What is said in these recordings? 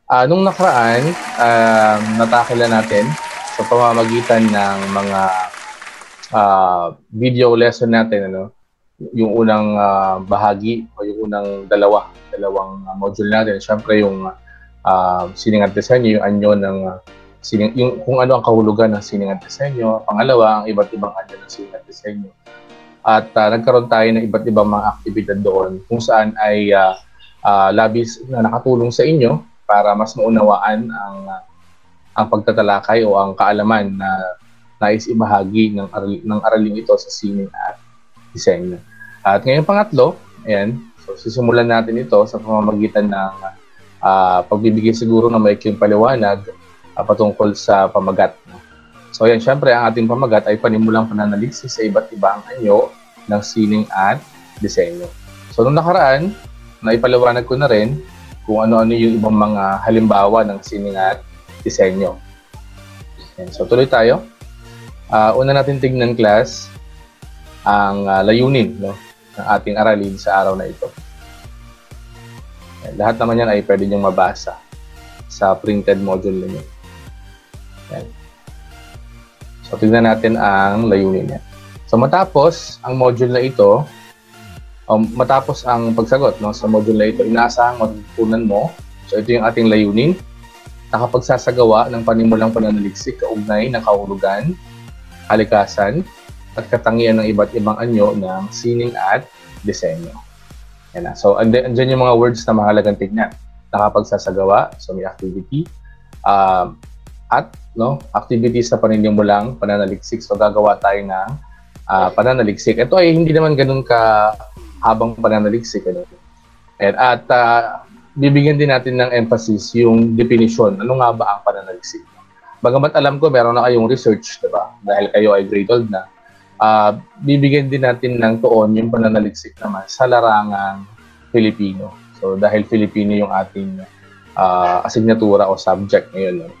Nung nakaraan, natakila natin sa pamamagitan ng mga video lesson natin, ano, yung unang bahagi o yung unang dalawang module natin. Siyempre yung sining at disenyo, yung anyo ng yung kung ano ang kahulugan ng sining at disenyo. Pangalawa, ang iba't ibang anyo ng sining at disenyo. At nagkaroon tayo ng iba't ibang mga aktibidad doon kung saan ay labis na nakatulong sa inyo para mas maunawaan ang pagtatalakay o ang kaalaman na nais ibahagi ng araling ito sa sining at disenyo. At ngayon pangatlo, ayan, so sisimulan natin ito sa pamamagitan ng pagbibigay siguro ng maikling paliwanag patungkol sa pamagat. So ayan, syempre ang ating pamagat ay panimulang pananaliksik sa iba't ibang anyo ng sining at disenyo. So nung nakaraan, naipaliwanag ko na rin kung ano-ano yung ibang mga halimbawa ng sining at disenyo. Ayan, so tuloy tayo. Una natin tignan, class, ang layunin, no, ng ating aralin sa araw na ito. Ayan, lahat naman yan ay pwede niyong mabasa sa printed module ninyo. Ayan. So tignan natin ang layunin niya. So matapos ang module na ito, matapos ang pagsagot, no, sa module na ito, inaasahang matutunan mo. So ito yung ating layunin, nakapagsasagawa ng panimulang pananaliksik kaugnay ng kahulugan, kalikasan, at katangian ng iba't ibang anyo ng sining at disenyo. Yan na. So andyan yung mga words na mahalagang tignan. Nakapagsasagawa, so may activity, at activity sa paninimulang pananaliksik. So gagawa tayo ng pananaliksik. Ito ay hindi naman ganun ka habang pananaliksik. Ano? At bibigyan din natin ng emphasis yung definition. Ano nga ba ang pananaliksik? Bagamat alam ko meron na kayong research, diba? Dahil kayo ay grade 12 na. Bibigyan din natin ng tuon yung pananaliksik naman sa larangang Filipino. So dahil Filipino yung ating asignatura o subject ngayon. No?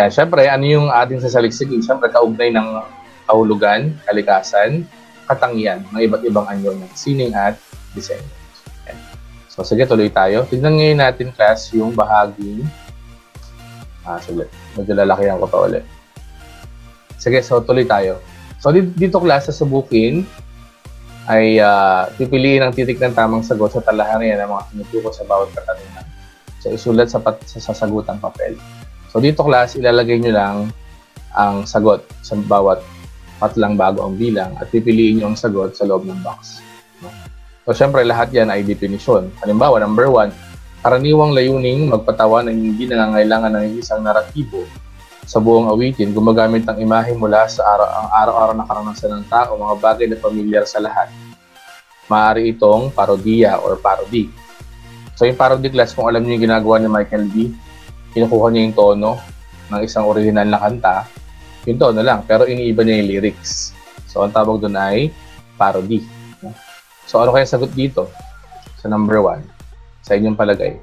Siyempre, ano yung ating sasaliksikin? Siyempre, kaugnay ng kahulugan, kalikasan, katangian ng iba't ibang anyo ng sining at disenyo. So, sige, tuloy tayo. Tignan ngayon natin, class, yung bahaging sige, medyo lalakihan ko pa ulit. Sige, so tuloy tayo. So, dito, class, sasabukin ay pipiliin ang titik ng tamang sagot sa talaharian ng mga tinutuko sa bawat katanungan. So, isulat sa sasagutang papel. So, dito, class, ilalagay nyo lang ang sagot sa bawat patlang bago ang bilang at pipiliin nyo ang sagot sa loob ng box. So, syempre, lahat yan ay definisyon. Halimbawa, number 1, karaniwang layuning magpatawa ng hindi nangangailangan ng isang naratibo sa buong awitin, gumagamit ng imahe mula sa araw-araw na karanasan ng tao, mga bagay na pamilyar sa lahat. Maaari itong parodiya or parody. So, yung parody, class, kung alam niyo yung ginagawa ni Michael B., kinukuha niya yung tono ng isang original na kanta, yung tono lang, pero iniiba niya yung lyrics. So, ang tawag doon ay parody. So, ano kaya sagot dito? Sa number 1, sa inyong palagay.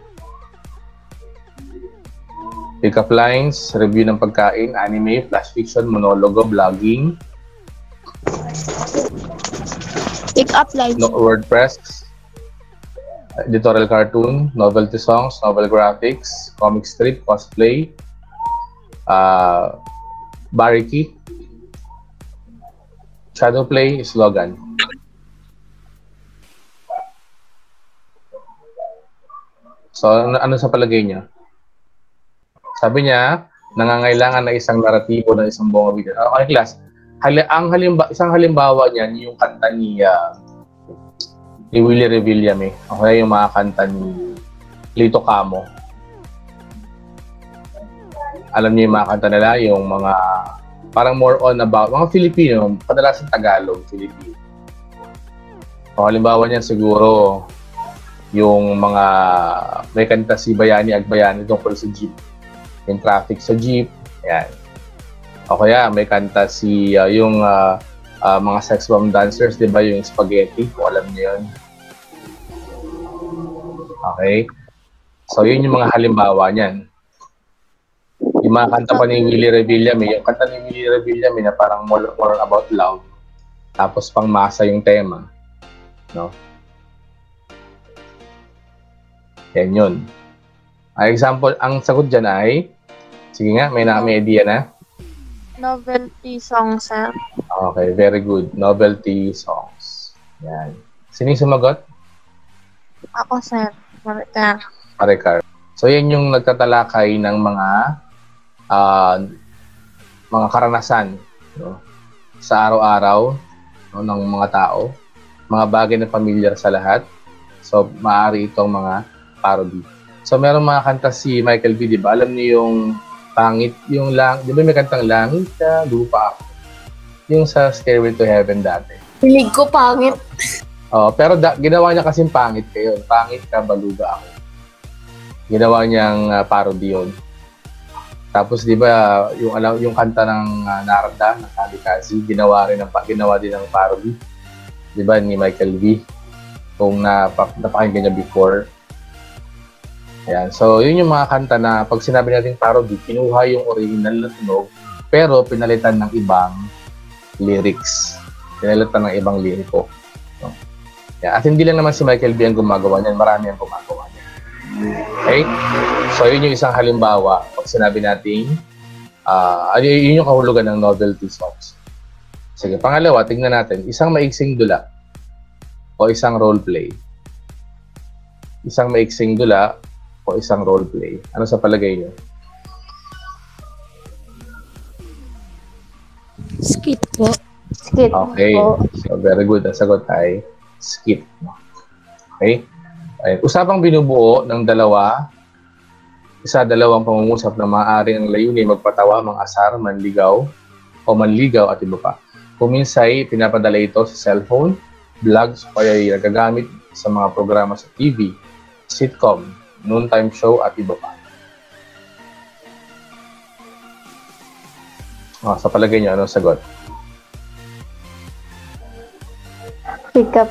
Pick up lines, review ng pagkain, anime, flash fiction, monologo, vlogging. Pick up lines. WordPress, editorial cartoon, novelty songs, novel graphics, comic strip, cosplay, bariki, shadow play, slogan. So, ano sa palagay niya? Sabi niya, nangangailangan na isang naratibo ng isang buong awitin. Okay, class. Isang halimbawa niyan, yung kanta ni Willie Revillame. Okay, yung mga kanta ni Lito Camo. Alam niyo yung mga kanta nila, yung mga parang more on about, mga Filipino, kadalasan Tagalog, Filipino. So, halimbawa niyan siguro, yung mga may kanta si Bayani Agbayani tungkol sa jeep. Yung traffic sa jeep, yan. O kaya may kanta si yung mga sex bomb dancers, di ba, yung spaghetti, kung alam niyo yun. Okay? So, yun yung mga halimbawa niyan. Yung mga kanta pa ni Willie Revillame, yung kanta ni Willie Revillame na parang more about love, tapos pang masa yung tema. No? Yan yun. Example, ang sagot dyan ay, sige nga, may idea na. Novelty song, sir. Okay, very good. Novelty songs. Yan. Sino yung sumagot? Ako, sir. Maricar. Maricar. So, yan yung nagtatalakay ng mga karanasan, no? Sa araw-araw, no, ng mga tao, mga bagay na familiar sa lahat. So, maaari itong mga parody. So, meron mga kanta si Michael V, di ba? Alam niyo yung pangit, yung di ba may kantang langit ka, lupa ako. Yung sa Stairway to Heaven dati. Hilig ko pangit. Pero ginawa niya kasing pangit kayo. Pangit ka, baluga ako. Ginawa niyang parody yun. Tapos, di ba, yung kanta ng Narda, ng Kamikaze, ginawa din ng parody. Di ba, ni Michael V. Kung napakinggan niya before. Ayan. So, yun yung mga kanta na pag sinabi natin parody, kinuha yung original na tunog, pero pinalitan ng ibang lyrics. Pinalitan ng ibang liriko. No? Ayan. At hindi lang naman si Michael V ang gumagawa niyan, marami ang gumagawa niyan. Okay? So, yun yung isang halimbawa pag sinabi natin, yun yung kahulugan ng novelty songs. Sige, pangalawa, tingnan natin, isang maiksing dula o isang roleplay. Isang maiksing dula o isang roleplay. Ano sa palagay niyo? Skit po. Skit Okay. po. So, very good. Ang sagot ay skit. Okay? Ay, usapang binubuo ng dalawang pangungusap na maaari ang layunin magpatawa, mangasar, manligaw, o manligaw at iba pa. Kuminsay, pinapadala ito sa cellphone, vlogs, o ay nagagamit sa mga programa sa TV, sitcom, noontime show, at iba pa. Sa palagay niyo, anong sagot? Pick up.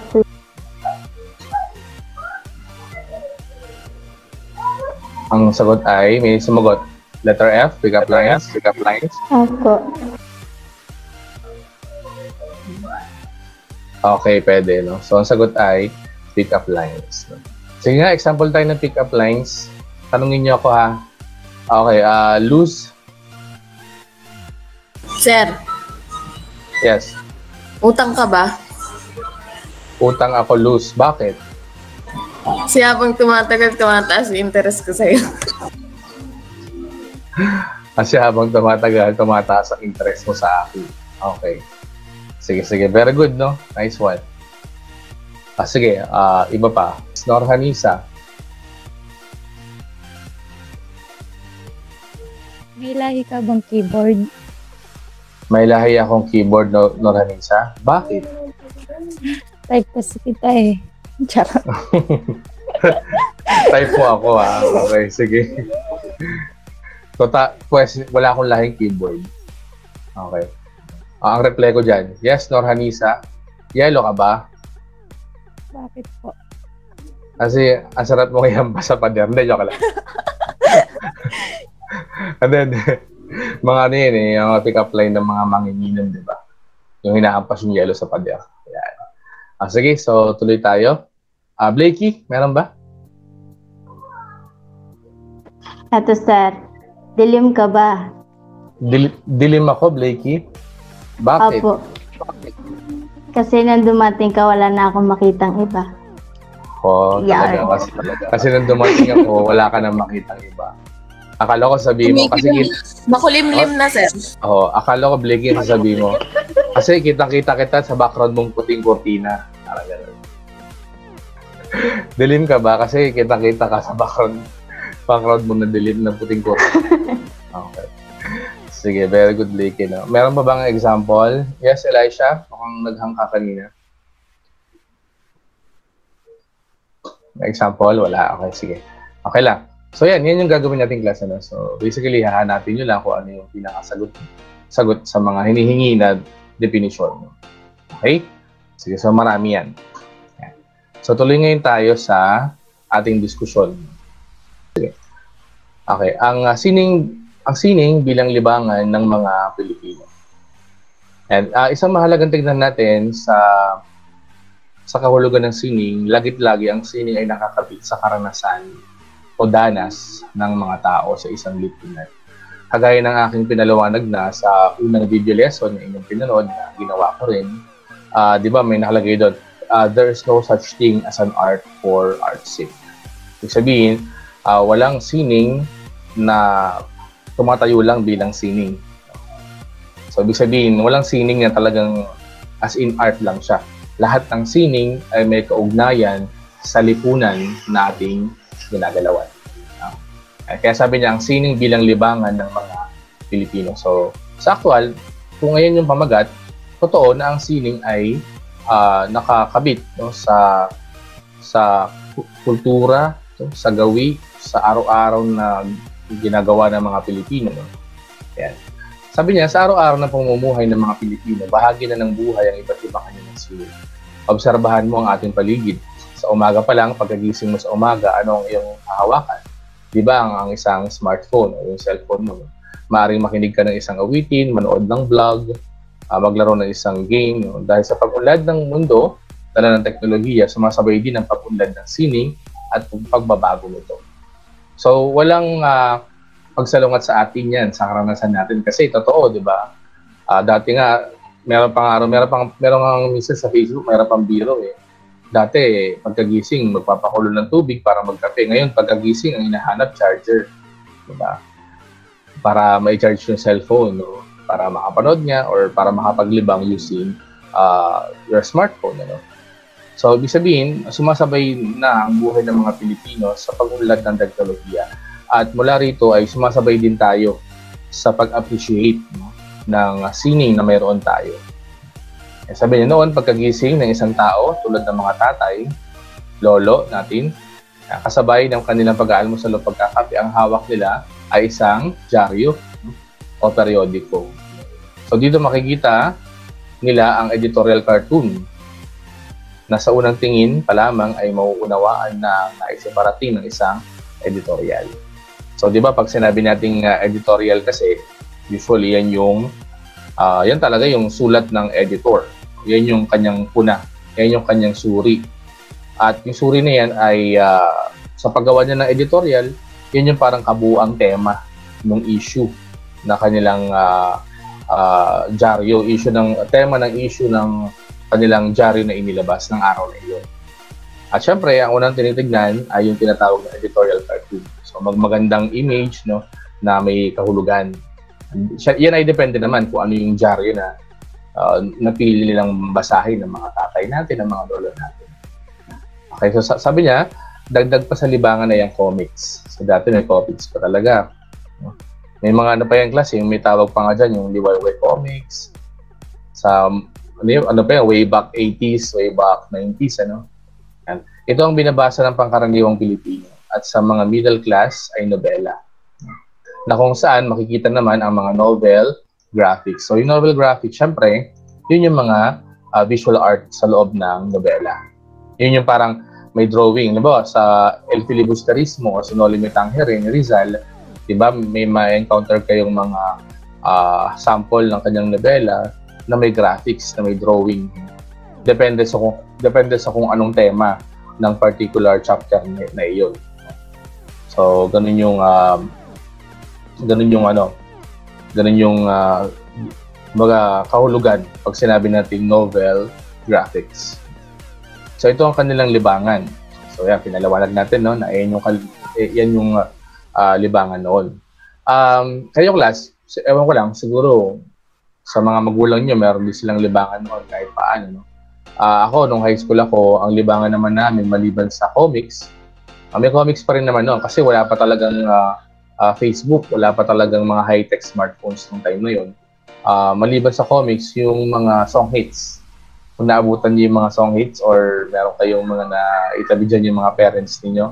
Ang sagot ay, may sumagot. Letter F, pick up lines. Pick up lines. Ako. Okay, pwede, no? So, ang sagot ay pick up lines. No? Sige nga, example tayo ng pick up lines. Tanungin niyo ako, ha? Okay, Luz. Sir, Yes. utang ka ba? Utang ako, Luz. Bakit? Kasi habang tumatagal, tumataas yung interest ko sa'yo. Kasi habang tumatagal, tumataas ang interest mo sa akin. Okay. Sige. Very good, no? Nice one. Sige, iba pa. Snorhanisa. May lahi ka bang keyboard? May lahi akong keyboard, Norhanisa. Bakit? Type kasi kita eh. Charot. Type mo ako, ha? Okay, sige. So, wala akong lahing keyboard. Okay. Ang reply ko dyan, yes, Norhanisa. Yellow ka ba? Bakit po? Kasi, ang sarap mo kayang sa pader. Hindi, joke lang. And then, mga ano yun eh, yung pick-up line ng mga manginginom, di ba? Yung hinahampas yung yellow sa pader. Ayan. Sige, so tuloy tayo. Blakey, meron ba? Ito, sir. Dilim ka ba? Dilim ako, Blakey. Bakit? Opo. Kasi nang dumating ka, wala na akong makitang iba. Talaga. Kasi nang dumating ako, wala ka nang makitang iba. Akala ko sabihin mo, kasi Makulimlim na, sir. akala ko, Blakey, sasabihin mo. Kasi kitang-kita kita sa background mong puting kortina. Dilim ka ba? Kasi kitang-kita ka sa background mo na dilim ng puting kortina. Okay. Sige, very good, Blakey. No? Meron pa bang example? Yes, Elisha? Mukhang naghang ka kanina. Example? Wala. Okay, sige. Okay lang. So, yan yung gagawin nating class. Ano? So, basically, hahanapin nyo lang kung ano yung pinakasagot sa mga hinihingi na definition. Okay? Sige, so marami yan. So, tuloy ngayon tayo sa ating diskusyon. Sige. Okay, ang sining bilang libangan ng mga Pilipino. And isang mahalagang tignan natin sa kahulugan ng sining, lagit-lagi ang sining ay nakakabit sa karanasan o danas ng mga tao sa isang lipunan. Kagaya ng aking pinaliwanag na sa unang video lesson na inyong pinanood na ginawa ko rin, di ba may nakalagay doon, there is no such thing as an art for art's sake. Ibig sabihin, walang sining na tumatayo lang bilang sining. So, ibig sabihin, walang sining na talagang as in art lang siya. Lahat ng sining ay may kaugnayan sa lipunan na ating ginagalawan. Kaya sabi niya, ang sining bilang libangan ng mga Pilipino. So, sa actual, kung ngayon yung pamagat, totoo na ang sining ay nakakabit no, sa kultura, sa gawi, sa araw-araw na ginagawa ng mga Pilipino. No? Yan. Sabi niya, sa araw-araw na pamumuhay ng mga Pilipino, bahagi na ng buhay ang iba't ibang kanilang sining. Obserbahan mo ang ating paligid. Sa umaga pa lang, pagkagising mo sa umaga, ano ang iyong hahawakan? Di ba ang isang smartphone o yung cellphone mo? Maaaring makinig ka ng isang awitin, manood ng vlog, maglaro ng isang game. No? Dahil sa pag-unlad ng mundo, dala ng teknolohiya, sumasabay din ang pag-unlad ng sining at pagbabago nito. So, walang pagsalungat sa atin yan, sa karanasan natin. Kasi totoo, di ba? Dati nga, meron pang minsan sa Facebook, meron pang biro eh. Dati, pagkagising, magpapakulo ng tubig para magkape. Ngayon, pagkagising, ang hinahanap, charger. Diba? Para ma-charge yung cellphone, no? Para makapanood niya or para makapaglibang using your smartphone. Ano? So, ibig sabihin, sumasabay na ang buhay ng mga Pilipino sa pag-unlad ng teknolohiya. At mula rito ay sumasabay din tayo sa pag-appreciate no, ng sining na mayroon tayo. Sabi niya noon, pagkagising ng isang tao, tulad ng mga tatay, lolo natin, kasabay ng kanilang pag-aalmusal o pagkakape, ang hawak nila ay isang dyaryo o periodiko. So dito makikita nila ang editorial cartoon na sa unang tingin pa lamang ay mauunawaan na naisiparating ng isang editorial. So di ba pag sinabi nating editorial kasi, usually yan yung yan talaga yung sulat ng editor. Yan yung kanyang puna. Yan yung kanyang suri. At yung suri na yan ay sa paggawa niya ng editorial, yan yung parang kabuuang tema ng issue na kanilang dyaryo. Tema ng issue ng kanilang dyaryo na inilabas ng araw na iyon. At syempre, ang unang tinitignan ay yung tinatawag na editorial cartoon. So magandang image no, na may kahulugan. Yan ay depende naman kung ano yung dyaryo na napili nilang basahin ng mga tatay natin, ng mga lolo natin. Okay, so sabi niya, dagdag pa sa libangan na yung comics. So dati may comics pa talaga. May mga ano pa yung klase, may tawag pa nga dyan, yung Liwayway comics. Sa, ano pa yan, way back 80s, way back 90s, ano? Yan. Ito ang binabasa ng pangkaraniwang Pilipino. At sa mga middle class ay nobela. Na kung saan makikita naman ang mga novel graphics. So yung novel graphics, syempre, yun yung mga visual art sa loob ng nobela. Yun yung parang may drawing. Diba, sa El Filibusterismo o sa Noli Me Tangere ni Rizal, diba, may ma-encounter kayong mga sample ng kanyang nobela na may graphics, na may drawing. Depende sa kung anong tema ng particular chapter na iyon. So, ganun yung mga kahulugan pag sinabi natin novel graphics. So ito ang kanilang libangan. So yan, pinalawanag natin no, na yan yung libangan noon. Kayo class, ewan ko lang, siguro sa mga magulang nyo, meron din silang libangan noon kahit paano. No? Ako, nung high school ako, ang libangan naman namin maliban sa comics, may comics pa rin naman noon kasi wala pa talagang Facebook, wala pa talagang mga high-tech smartphones nung time na yun. Maliban sa comics, yung mga song hits. Kung naabutan niyo yung mga song hits or meron kayong mga naitabi dyan yung mga parents niyo.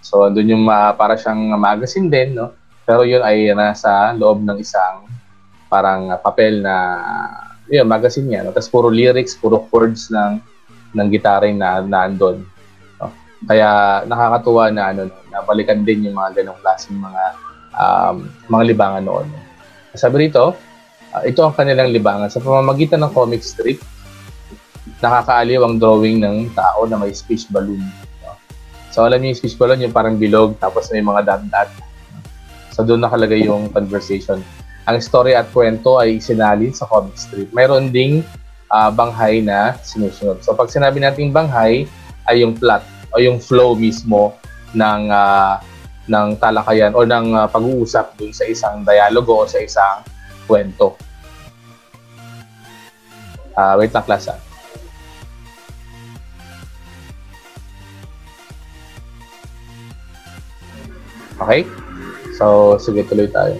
So, doon yung para siyang magazine din, no? Pero yun ay nasa loob ng isang parang papel na yun, magazine niya. No? Tapos puro lyrics, puro chords ng gitara na naandun. No? Kaya nakakatuwa na nabalikan din yung mga ganong klaseng mga libangan noon. Sabi rito, ito ang kanilang libangan. Sa pamamagitan ng comic strip, nakakaaliw ang drawing ng tao na may space balloon. So alam niyo yung speech colon, yung parang bilog, tapos may mga dot-dot. So doon nakalagay yung conversation. Ang story at kwento ay isinalin sa comic strip. Mayroon ding banghay na sinusunod. So pag sinabi nating banghay, ay yung plot o yung flow mismo ng talakayan o ng pag-uusap dun sa isang dialogo o sa isang kwento. Wait lang, class. Okay? So, sige, tuloy tayo.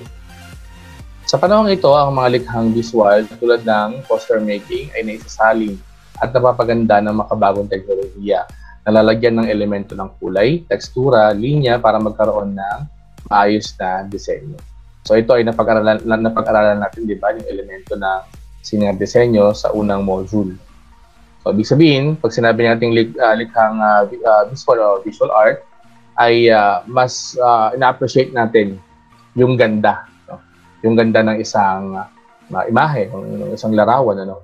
Sa panahong ito, ang mga likhang visual tulad ng poster making ay naisasalin at napapaganda ng makabagong teknolohiya. Nalalagyan ng elemento ng kulay, tekstura, linya para magkaroon ng maayos na disenyo. So ito ay napag-aralan natin, di ba, yung elemento ng disenyo sa unang module. So ibig sabihin, pag sinabi natin likhang visual art, ay mas ina-appreciate natin yung ganda, no? Yung ganda ng isang imahe, ng isang larawan, ano?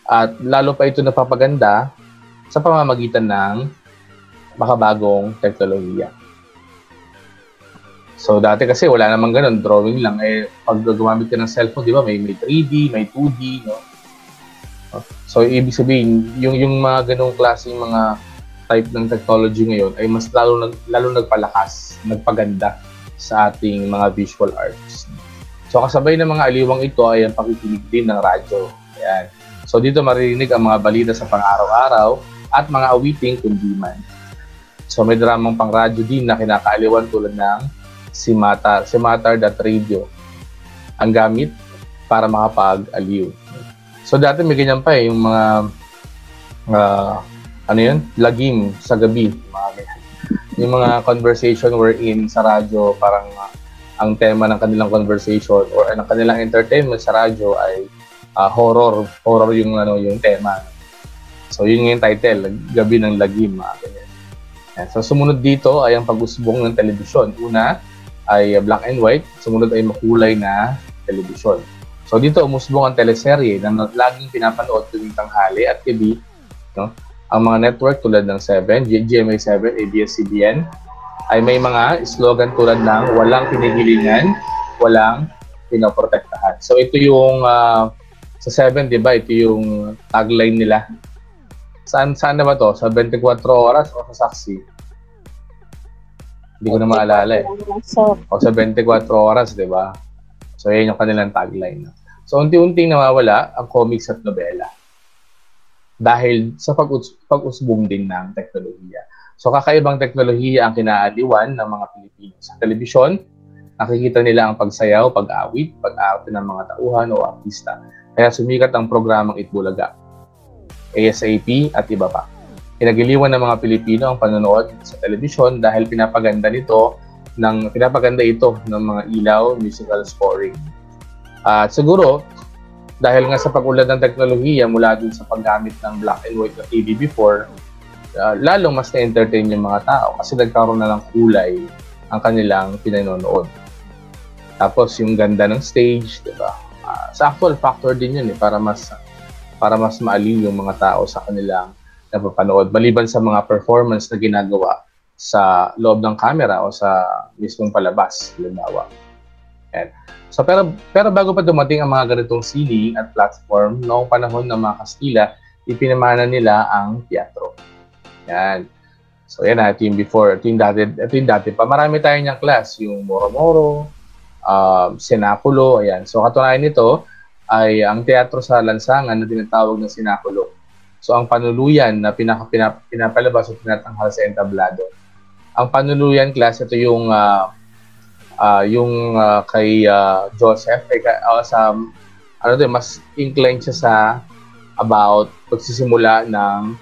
At lalo pa ito napapaganda sa pamamagitan ng makabagong teknolohiya. So dati kasi wala namang ganun, drawing lang. Pag gumamit ka ng cellphone, di ba, may 3D, may 2D, no? So ibig sabihin, yung mga ganung klaseng mga type ng technology ngayon ay mas lalo nagpalakas, nagpaganda sa ating mga visual arts. So kasabay ng mga aliwang ito ay ang pakikinig din ng radyo. Ayan. So dito maririnig ang mga balita sa pang-araw-araw at mga awiting kundiman. So may dramang pang-radyo din na kinakaaliwan tulad ng Simatar.radio ang gamit para makapag-aliw. So dati may ganyan pa yung mga lagim sa gabi. Yung mga conversation wherein sa radyo, parang ang tema ng kanilang conversation or ng kanilang entertainment sa radyo ay horror. Horror yung tema. So yun yung title, Gabi ng Lagim. So sumunod dito ay ang pag-usbong ng telebisyon. Una ay black and white, sumunod ay makulay na telebisyon. So dito umusbong ang teleserye na laging pinapanood tuwing tanghali at gabi, no? Ang mga network tulad ng 7, GMA7, ABS-CBN ay may mga slogan tulad ng walang pinigilingan, walang pinoprotektahan. So ito yung sa 7, di ba? Ito yung tagline nila. Saan na ba to? Sa 24 oras o sa saksi? Hindi ko na maalala eh. O sa 24 oras, di ba? So yan yung kanilang tagline. So unti-unting nawawala ang comics at nobela dahil sa pag-usbong din ng teknolohiya. So kakaibang teknolohiya ang kinaaliwan ng mga Pilipino. Sa telebisyon, nakikita nila ang pagsayaw, pag-awit, pag-arte ng mga tauhan o artista. Kaya sumikat ang programang Itbulaga, ASAP at iba pa. Pinagiliwan ng mga Pilipino ang panonood sa telebisyon dahil pinapaganda ito ng mga ilaw, musical scoring. At siguro, dahil nga sa pag-unlad ng teknolohiya mula dun sa paggamit ng black and white na TV before, lalong mas na-entertain yung mga tao kasi nagkaroon na ng kulay ang kanilang pinanonood. Tapos yung ganda ng stage, diba? Sa actual factor din yun para mas maaliw yung mga tao sa kanilang napapanood. Maliban sa mga performance na ginagawa sa loob ng camera o sa mismong palabas, halimbawa. Yan. So pero bago pa dumating ang mga ganitong sining at platform, noong panahon ng mga Kastila, ipinamana nila ang teatro. Yan. So yan na, ito yung before, ito yung dati pa. Marami tayo niyang class, yung Moro-Moro, Senaculo, ayan. So katunayan nito ay ang teatro sa lansangan na tinatawag ng Senaculo. So ang panuluyan na pinapalabas o tinatanghal sa entablado. Ang panuluyan class, ito yung kay Joseph mas inclined siya sa about pagsisimula ng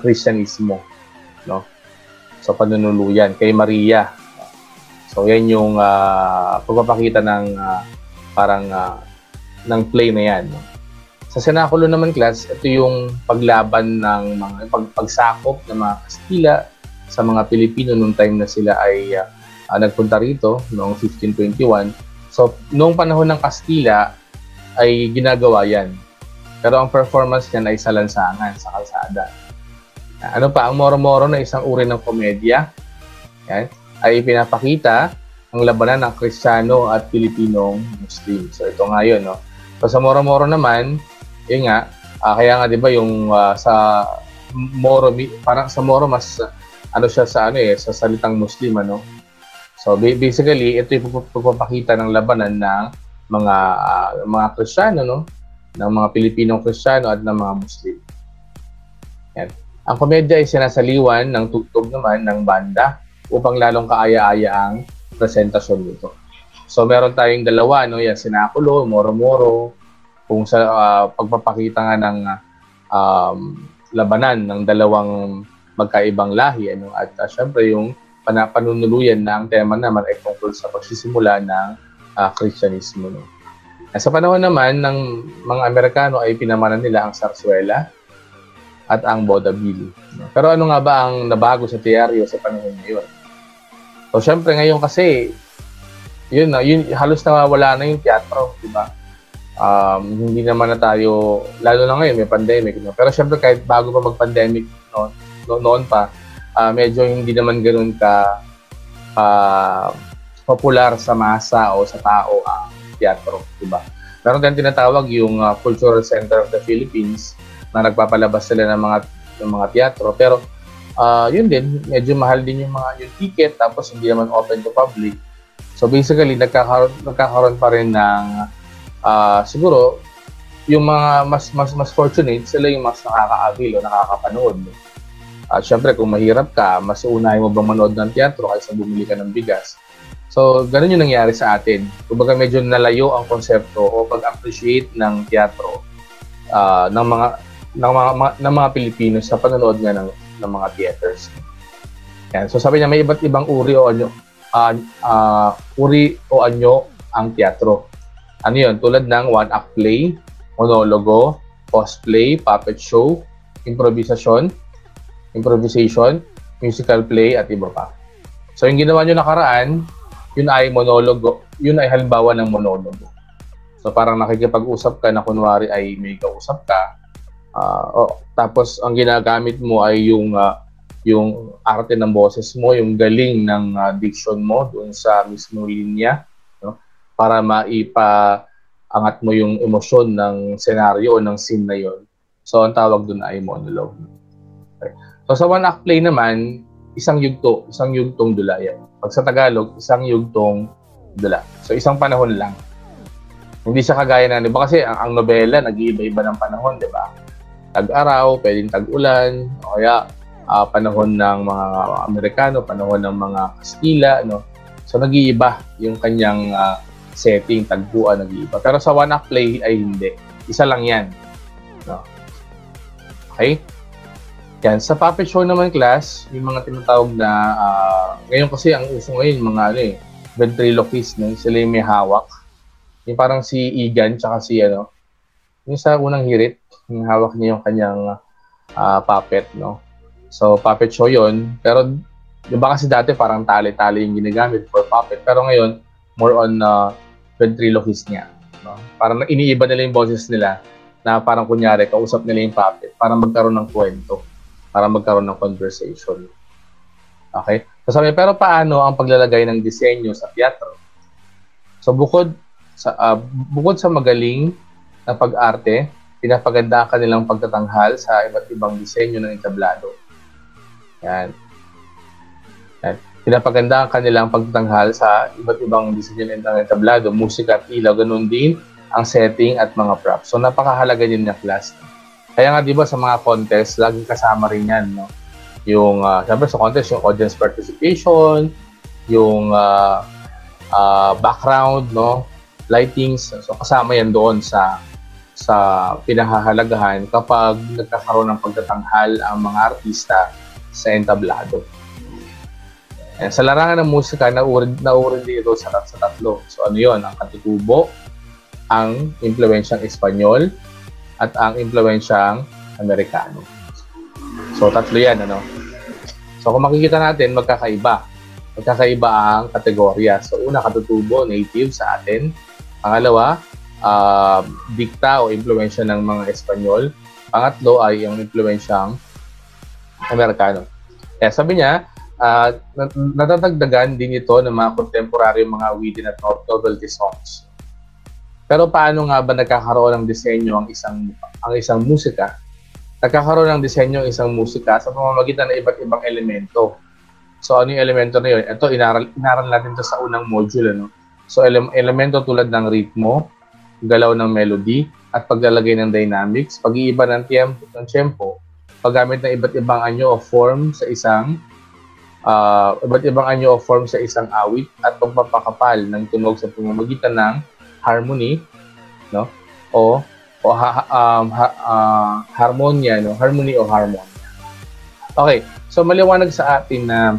Kristyanismo, no? So panunuluyan kay Maria. So yan yung pagpapakita ng ng play na yan, no? Sa Senaculo naman class, ito yung paglaban ng mga pagsakop ng mga Kastila sa mga Pilipino noong time na sila ay nagpunta rito noong 1521. So, noong panahon ng Kastila ay ginagawa yan. Pero ang performance niyan ay sa lansangan, sa kalsada. Ano pa, ang Moro-Moro na isang uri ng komedya, yan, ay pinapakita ang labanan ng Kristiyano at Pilipinong Muslim. So ito nga yun, no? So sa Moro-Moro naman, yun nga, kaya nga 'di ba yung sa Moro, parang sa Moro mas ano siya sa ano sa salitang Muslim, ano. So basically ito yung pagpapakita ng labanan ng mga Kristiyano, no, ng mga Pilipinong Kristiyano at ng mga Muslim. Yan. Ang komedya ay sinasaliwan ng tugtog naman ng banda upang lalong kaaya-aya ang presentasyon nito. So meron tayong dalawa, no, yan, Sinakulo, Moro-Moro, kung sa pagpapakita nga ng labanan ng dalawang magkaibang lahi, ano, at syempre yung panunuluyan na ang tema naman ay tungkol sa pagsisimula ng Kristyanismo, no. Sa panahon naman ng mga Amerikano ay pinamanan nila ang sarsuela at ang vaudeville, no? Pero ano nga ba ang nabago sa teatro sa panahon ngayon? So syempre ngayon kasi yun halos nawawala na yung teatro, di ba? Hindi naman na tayo, lalo na ngayon may pandemic, no? Pero syempre kahit bago pa mag-pandemic, no, noon pa, medyo hindi naman ganoon ka popular sa masa o sa tao ang teatro, di ba? Meron tayong tinatawag yung Cultural Center of the Philippines na nagpapalabas sila ng mga teatro, pero yun din, medyo mahal din yung ticket, tapos hindi naman open to public. So basically nagkakaroon pa rin ng siguro yung mga mas fortunate, sila yung mas nakaka-avail o nakakapanood. At syempre kung mahirap ka, mas uunahin mo bang manood ng teatro kaysa bumili ka ng bigas. So ganun yung nangyari sa atin. Kumbaga medyo nalayo ang konsepto o pag-appreciate ng teatro ng mga Pilipino sa panonood nga ng mga theaters. Yan. So sabi niya may iba't ibang uri o anyo ang teatro. Ano yun? Tulad ng one-act play, monologo, cosplay, puppet show, improvisation, musical play, at iba pa. So yung ginawa nyo nakaraan, yun ay monologo. Yun ay halimbawa ng monologo. So parang nakikipag-usap ka na kunwari ay may kausap ka. Tapos ang ginagamit mo ay yung arte ng boses mo, yung galing ng diction mo doon sa mismong linya, no? Para maipaangat mo yung emosyon ng senaryo o ng scene na yon. So ang tawag doon ay monologue. Okay. So sa one act play naman, isang yugtong dula yan. Pag sa Tagalog, isang yugtong dula. So isang panahon lang. Hindi siya kagaya na, di ba kasi ang nobela nag-iiba-iba ng panahon, di ba? Tag-araw, pwedeng tag-ulan, o kaya panahon ng mga Amerikano, panahon ng mga Kastila, no? So nag-iiba yung kanyang setting, tagpuan, nag-iiba. Pero sa one-act play ay hindi. Isa lang yan. No? Okay? Yan. Sa puppet show naman, class, yung mga tinatawag na, ngayon kasi ang uso ngayon, mga ventriloquist, no? Sila yung may hawak. Yung parang si Egan, tsaka si yung sa unang hirit, yung hawak niya yung kanyang puppet, no? So, puppet show yon. Pero, di ba kasi dati parang tali-tali yung ginagamit for puppet. Pero ngayon, more on ventriloquist niya. No? Parang iniiba nila yung boses nila na parang kunyari, kausap nila yung puppet para magkaroon ng kwento, para magkaroon ng conversation. Okay? So, sabi, pero paano ang paglalagay ng disenyo sa teatro? So, bukod sa magaling na pag-arte, pinapaganda ang kanilang pagtatanghal sa iba't ibang disenyo ng entablado. Yan. Pinapaganda ang kanilang pagtatanghal sa iba't ibang disenyo ng entablado, musika at ilaw, ganun din ang setting at mga props. So napakahalaga din ng class. Kaya nga 'di ba sa mga contest, laging kasama rin 'yan, no? Yung syempre sa contest, yung audience participation, yung background, no? Lightings. So kasama 'yan doon sa pinahahalagahan kapag nagkakaroon ng pagtatanghal ang mga artista sa entablado. Sa larangan ng musika, nauurin dito sa tatlo. So ano yon? Ang katutubo, ang impluensyang Espanyol, at ang impluensyang Amerikano. So tatlo yan, ano? So kung makikita natin, magkakaiba. Magkakaiba ang kategorya. So una, katutubo, native sa atin. Pangalawa, dikta o impluensya ng mga Espanyol. Pangatlo ay yung impluensyang Amerikano. Kaya sabi niya, natatagdagan din ito ng mga contemporary mga witty at novelty songs. Pero paano nga ba nagkakaroon ng disenyo ang isang musika? Nagkakaroon ng disenyo ang isang musika sa pamamagitan ng iba't ibang elemento. So ano yung elemento na yun? Ito, inaral natin ito sa unang module. Ano? So elemento tulad ng ritmo, galaw ng melody, at paglalagay ng dynamics, pag-iiba ng tempo, paggamit ng iba't ibang anyo o form sa isang awit, at pagpapakapal ng tunog sa pamamagitan ng harmony, no? Harmonia, no? Harmony o harmonia. Okay, so maliwanag sa atin na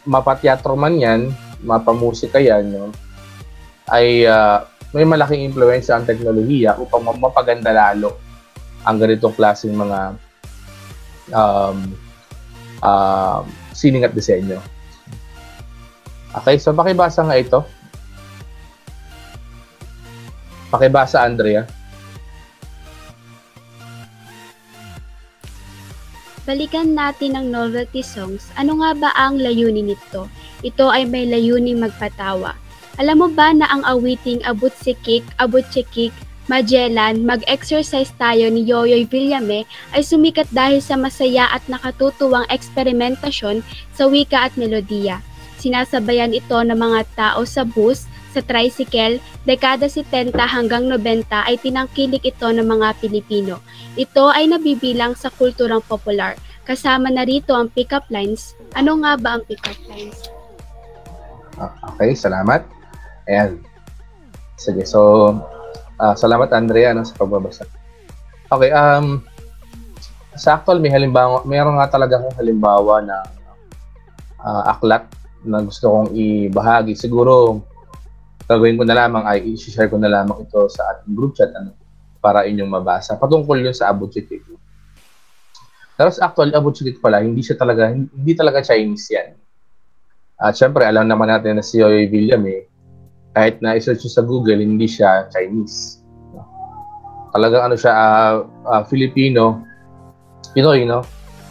mapateatro man yan, mapamusika yan, no? Ay may malaking impluwensya ang teknolohiya upang mapaganda lalo ang ganitong klaseng mga sining at disenyo. Okay, so pakibasa nga ito. Pakibasa, Andrea. Balikan natin ang novelty songs. Ano nga ba ang layunin nito? Ito ay may layuning magpatawa. Alam mo ba na ang awiting Abot Sikik, Abot Chikik, Magellan, Mag-Exercise Tayo ni Yoyoy Villame ay sumikat dahil sa masaya at nakatutuwang eksperimentasyon sa wika at melodiya. Sinasabayan ito ng mga tao sa bus, sa tricycle, dekada 70 hanggang 90 ay tinangkilik ito ng mga Pilipino. Ito ay nabibilang sa kulturang popular. Kasama na rito ang pick-up lines. Ano nga ba ang pick-up lines? Okay, salamat. Ayan. Sige, so salamat Andrea sa pagbabasa. Okay, sa actual may halimbawa, mayroon nga talaga akong halimbawa na aklat na gusto kong ibahagi. Siguro gagawin ko na lamang ay i-share ko na lamang ito sa ating group chat para inyong mabasa. Patungkol yun sa Abot Chikik. Pero sa actual Abot Chikik pala, hindi talaga Chinese yan. At syempre, alam naman natin na si Yoyoy Villame, kahit na i-search sa Google, hindi siya Chinese. Talagang ano siya, Filipino, Pinoy, no?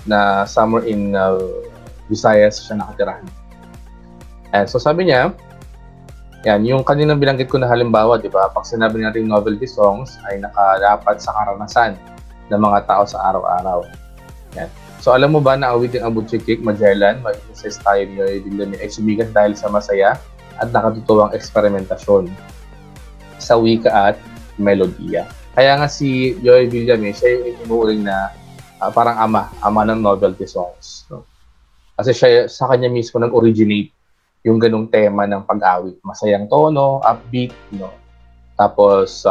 Na somewhere in Visayas siya nakatirahan. And so sabi niya, yan, yung kaninang binanggit ko na halimbawa, di ba? Pag sinabi natin novelty songs ay nakadapat sa karanasan ng mga tao sa araw-araw. Yan. So alam mo ba na awiting Abot Chikik, Magellan, Mag-Exercise Tayo ni Yoyoy Villame ay sumikat dahil sa masaya at nakatutuwang eksperimentasyon sa wika at melodiya. Kaya nga si Yoyoy Villame, siya yung itinuring na parang ama ng novelty songs. No? Kasi siya, sa kanya mismo nag-originate yung ganung tema ng pag-awit. Masayang tono, upbeat, no? Tapos,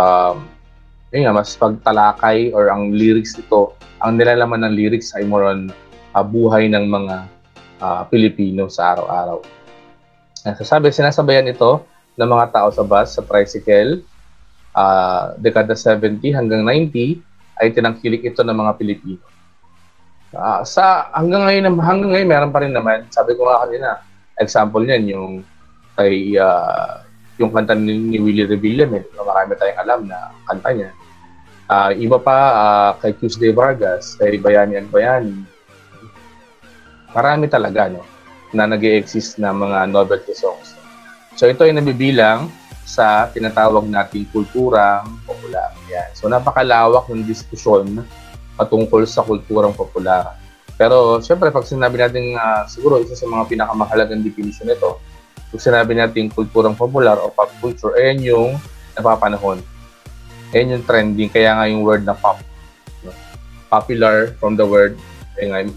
yun nga, mas pagtalakay or ang lyrics nito, ang nilalaman ng lyrics ay more on buhay ng mga Pilipino sa araw-araw. Sinasabayan ito ng mga tao sa bus, sa tricycle, dekada 70 hanggang 90, ay tinangkilik ito ng mga Pilipino. Hanggang ngayon, meron pa rin naman. Sabi ko nga kanina, example niyan, yung kanta ni Willie Revillame, marami tayong alam na kanta niya. Iba pa kay Tuesday Vargas, kay Bayani and Bayani. Marami talaga, no, na nag-e-exist na mga novelty songs. So ito ay nabibilang sa tinatawag nating kulturang popular. Yan. So napakalawak ng diskusyon patungkol sa kulturang popular. Pero syempre pag sinabi natin siguro isa sa mga pinakamahalagang definition nito, pag sinabi natin kulturang popular o pop culture, ayan yung napapanahon. Ayan yung trending, kaya nga yung word na pop. No? Popular from the word,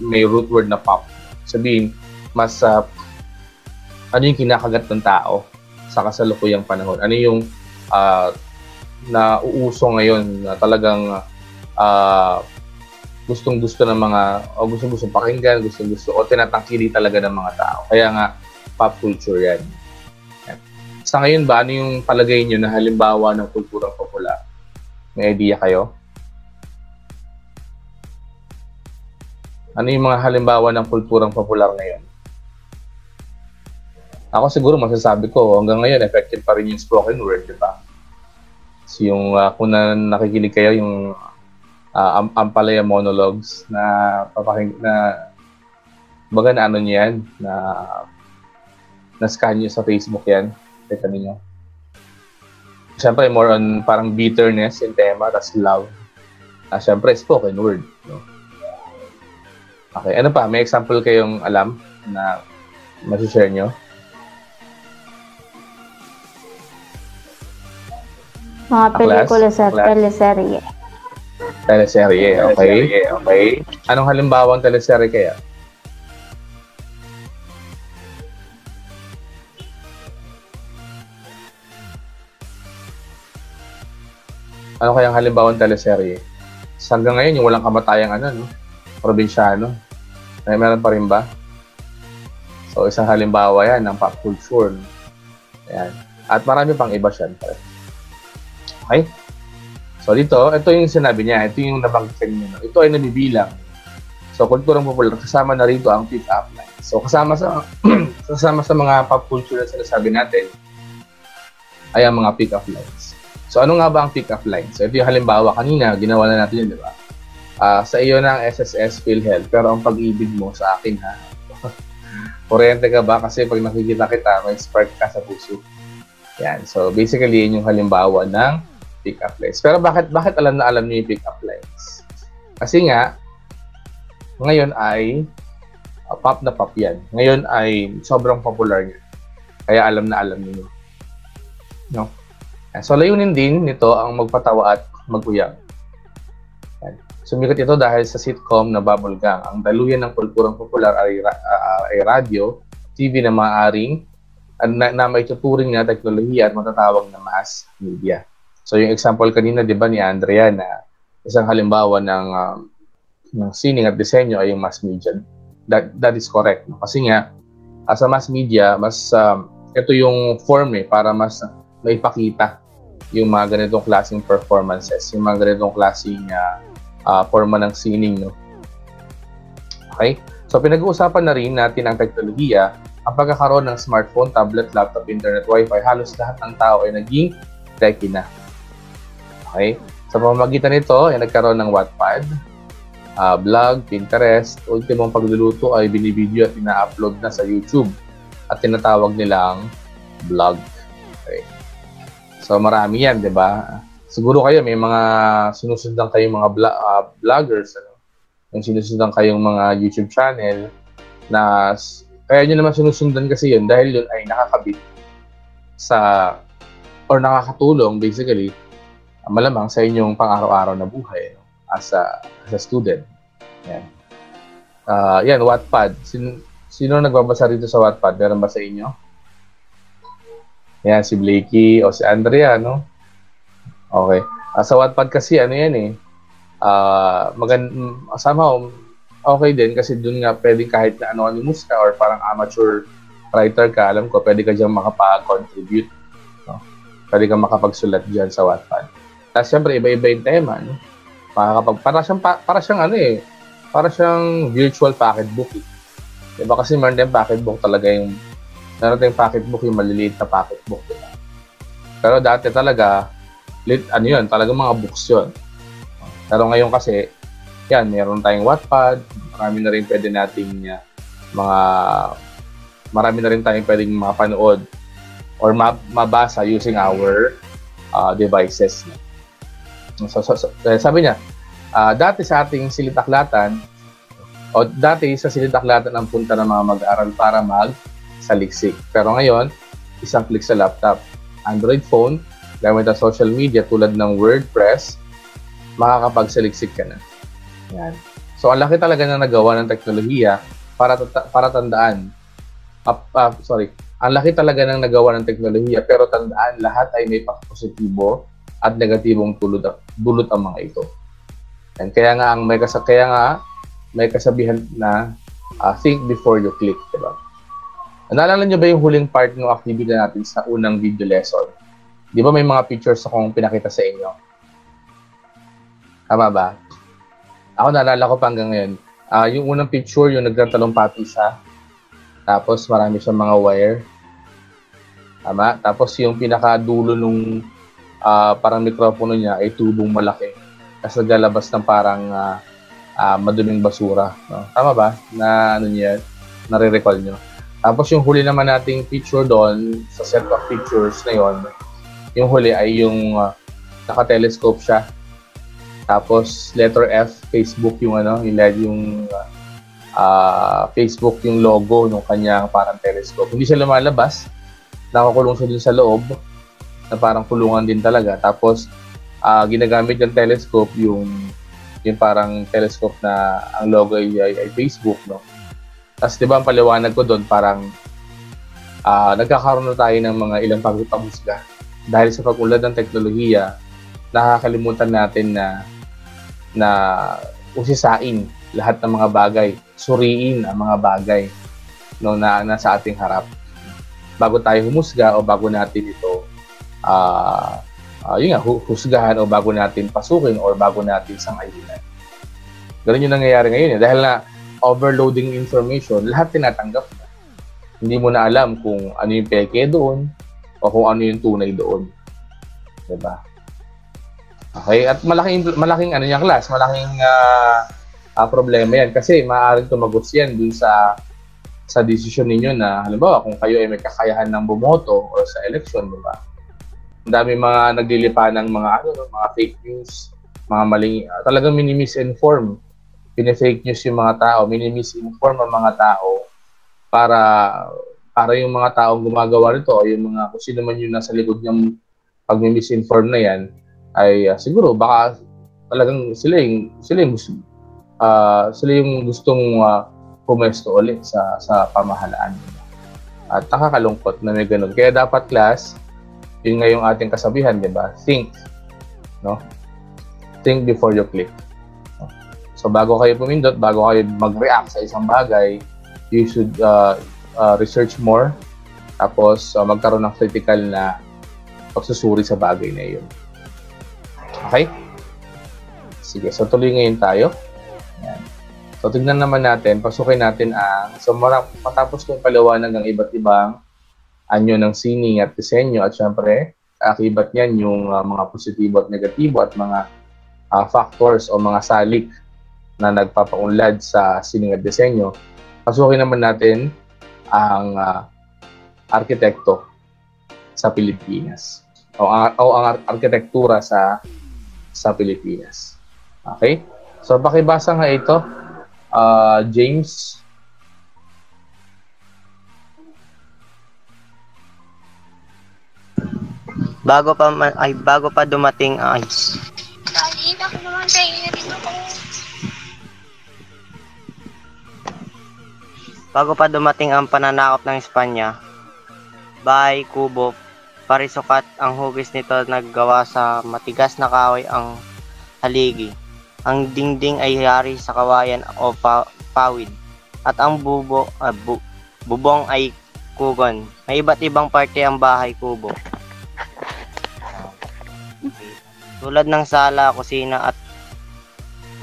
may root word na pop. Sabihin, mas ano yung kinakagat ng tao sa kasalukuyang panahon? Ano yung nauuso ngayon na talagang gustong-gusto ng mga, o gustong-gusto pakinggan, gustong-gusto, o tinatangkili talaga ng mga tao. Kaya nga, pop culture yan. Sa ngayon ba, ano yung palagay nyo na halimbawa ng kulturang popular? May idea kayo? Ano yung mga halimbawa ng kulturang popular ngayon? Ako siguro masasabi ko, hanggang ngayon, effective pa rin yung spoken word, di ba? So yung, kung nakikinig kayo, yung Ampalaya monologues na baga na ano niyan na scan nyo sa Facebook yan. Kita ninyo. Siyempre, more on parang bitterness yung tema, tas love. Siyempre, spoken word. No? Okay, ano pa? May example kayong alam na masishare nyo? Mga pelikula sa teleserye. Teleserye, okay. Anong halimbawang teleserye kaya? Ano kayang halimbawang teleserye? Hanggang ngayon, yung walang kamatayang no? Probinsyano. Meron pa rin ba? So, isang halimbawa yan ng pop culture. Ayan. At marami pang iba syempre. Okay? So, ito yung sinabi niya. Ito yung nabanggit niya. Ito ay nabibilang. So, kulturang popular, kasama na rito ang pick-up lines. So, kasama sa mga pop culture na sinasabi natin ay ang mga pick-up lines. So, ano nga ba ang pick-up lines? So, ito yung halimbawa. Kanina, ginawa na natin yun, di ba? Sa iyo ng SSS PhilHealth, pero ang pag-ibig mo sa akin, ha? Kuryente ka ba? Kasi pag nakikita kita, may spark ka sa puso. Yan. So, basically, yun yung halimbawa ng pick-up lines. Pero bakit alam na alam niyo yung pick-up lines? Kasi nga, ngayon ay pop na pop yan. Ngayon ay sobrang popular niya. Kaya alam na alam niyo. No? So, layunin din nito ang magpatawa at mag-uyang. Sumikat ito dahil sa sitcom na Bubblegum. Ang daluyan ng kulturang popular ay radyo, TV na maaaring na may tuturing na teknolohiya at matatawag na mass media. So, yung example kanina, di ba, ni Andrea na isang halimbawa ng sining at disenyo ay yung mass media. That is correct. No? Kasi nga, as a mass media, mas ito yung form para mas maipakita yung mga ganitong klaseng performances, yung mga ganitong klaseng forma ng sining. No? Okay? So, pinag-uusapan na rin natin ang teknolohiya. Ang pagkakaroon ng smartphone, tablet, laptop, internet, wifi, halos lahat ng tao ay naging techie na. Okay? Sa pamamagitan nito, ay nagkaroon ng Wattpad, blog, Pinterest, ultimong pagluluto ay binibideo at ina-upload na sa YouTube at tinatawag nilang vlog. Okay. So marami yan, di ba? Siguro kayo may mga sinusundan kayong mga vloggers, yung sinusundan kayong mga YouTube channel na kaya nyo naman sinusundan kasi yun dahil yun ay nakakabit or nakakatulong basically malamang sa inyong pang-araw-araw na buhay as a student. Yan. Yan, Wattpad. Sino nagbabasa rito sa Wattpad? Meron ba sa inyo? Yan, si Blakey o si Andrea, no? Okay. Sa Wattpad kasi, ano yan somehow, okay din kasi dun nga pwedeng kahit na anonymous ka or parang amateur writer ka, alam ko, pwede ka dyan makapag-contribute. No? Pwede ka makapagsulat dyan sa Wattpad. Tapos siyempre, iba-iba yung tema, no? Para siyang virtual pocketbook. Diba kasi meron din pocketbook talaga meron tayong pocketbook yung maliliit na pocketbook. Diba? Pero dati talaga, talagang mga books yun. Pero ngayon kasi, yan, meron tayong Wattpad, marami na rin tayong pwedeng mapanood or mabasa using our devices. So, sabi niya, dati sa ating silid-aklatan, sa silid-aklatan ang punta ng mga mag-aaral para magsaliksik. Pero ngayon, isang click sa laptop, Android phone, gamit ang social media tulad ng WordPress, makakapagsaliksik ka na. Yan. So, ang laki talaga na nagawa ng teknolohiya para tandaan. Ang laki talaga ng nagawa ng teknolohiya, pero tandaan, lahat ay may positibo at negatibong dulot ang mga ito. And kaya nga may kasabihan na think before you click, diba? Naalala niyo ba yung huling part ng activity natin sa unang video lesson? Di ba may mga pictures akong pinakita sa inyo? Tama ba? Ako naalala ko pa hanggang ngayon. Yung unang picture, yung nagtatalumpati siya. Tapos marami siyang mga wire. Tama? Tapos yung pinakadulo nung parang mikropono niya ay tubong malaki. Tapos naglalabas ng parang maduming basura. No? Tama ba? Na ano niya, nare-recall nyo. Tapos yung huli naman nating picture doon, sa set of pictures na yon, yung huli ay yung naka-telescope siya. Tapos letter F, Facebook yung yung Facebook yung logo ng kanyang parang telescope. Hindi siya lumalabas, nakakulong siya dun sa loob, na parang kulungan din talaga. Tapos ginagamit yung telescope, yung parang telescope na ang logo ay Facebook, no? Tapos diba ang paliwanag ko doon, parang nagkakaroon na tayo ng mga ilang paghuhusga. Dahil sa pag-unlad ng teknolohiya, nakakalimutan natin na usisain lahat ng mga bagay, suriin ang mga bagay, no, na nasa ating harap. Bago tayo humusga o bago natin ito husgahan o bago natin pasukin o bago natin sangayunan. Ganun yung nangyayari ngayon. Dahil na overloading information, lahat tinatanggap na. Hindi mo na alam kung ano yung peke doon o kung ano yung tunay doon. Diba? Okay? At malaking yung class, malaking problema yan. Kasi maaaring tumagos yan dun sa desisyon ninyo na, halimbawa, kung kayo ay may kakayahan ng bumoto o sa election, diba? Ang dami mga naglilipa ng mga fake news, mga maling, talagang minimisinform. Pine-fake news yung mga tao, minimisinform ang mga tao para yung mga taong gumagawa nito o yung mga kung sino man yung nasa likod ng pag-misinform na yan ay siguro baka talagang sila yung gustong pumesto ulit sa pamahalaan nila. At nakakalungkot na may ganun. Kaya dapat class, yun nga yung ating kasabihan, di ba? Think, no? Think before you click. So bago kayo pumindot, bago kayo mag-react sa isang bagay, you should research more. Tapos magkaroon ng critical na pagsusuri sa bagay na iyon. Okay? Sige, so tuloy ngayon tayo. Ayan. So tignan naman natin, pasukin natin matapos kong paliwanag ng iba't ibang anyo ng sining at disenyo at syempre, akibat niyan yung mga positibo at negatibo at mga factors o mga salik na nagpapaunlad sa sining at disenyo. Pasukin naman natin ang arkitekto sa Pilipinas o ang arkitektura sa Pilipinas. Okay? So pakibasa nga ito, James. Bago pa dumating ang Bago pa dumating ang pananakop ng Espanya, bahay, kubo, parisukat ang hugis nito naggawa sa matigas na kahoy ang haligi. Ang dingding ay yari sa kawayan o pawid at ang bubong ay kugon. May iba't ibang parte ang bahay kubo. Tulad ng sala, kusina at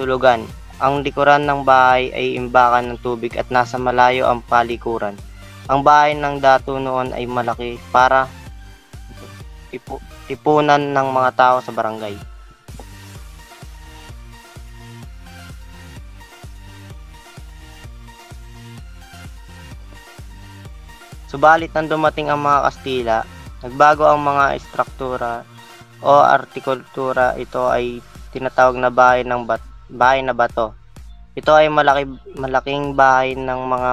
tulugan. Ang likuran ng bahay ay imbakan ng tubig at nasa malayo ang palikuran. Ang bahay ng dato noon ay malaki para tipunan ng mga tao sa barangay. Subalit nang dumating ang mga Kastila, nagbago ang mga istruktura o arkitektura. Ito ay tinatawag na bahay na bato. Ito ay malaking bahay ng mga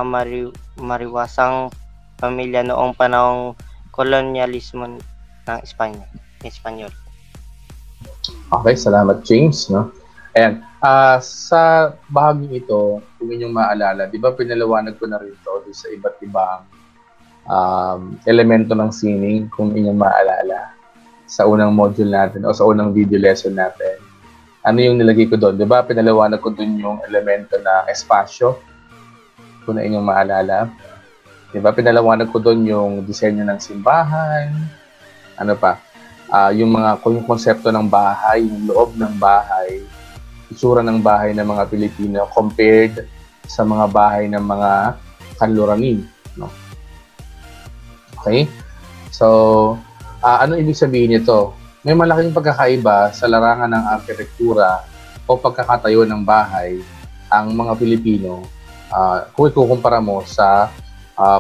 mariwasang pamilya noong panahong kolonyalismo ng Espanyol. Okay, salamat James, no? Ayan, sa bahaging ito, kung inyong maalala, di ba pinaliwanag ko na rin ito sa iba't ibang elemento ng sining, kung inyong maalala, sa unang module natin o sa unang video lesson natin. Ano yung nilagay ko doon? Di ba pinaliwanag ko doon yung elemento na espasyo, kung na inyong maalala. Di ba pinaliwanag ko doon yung disenyo ng simbahan, ano pa, yung konsepto ng bahay, yung loob ng bahay, itsura ng bahay ng mga Pilipino compared sa mga bahay ng mga kanluranin, no? Okay? So, ano ibig sabihin nito? May malaking pagkakaiba sa larangan ng arkitektura o pagkakatayo ng bahay ang mga Pilipino kung ikukumpara mo sa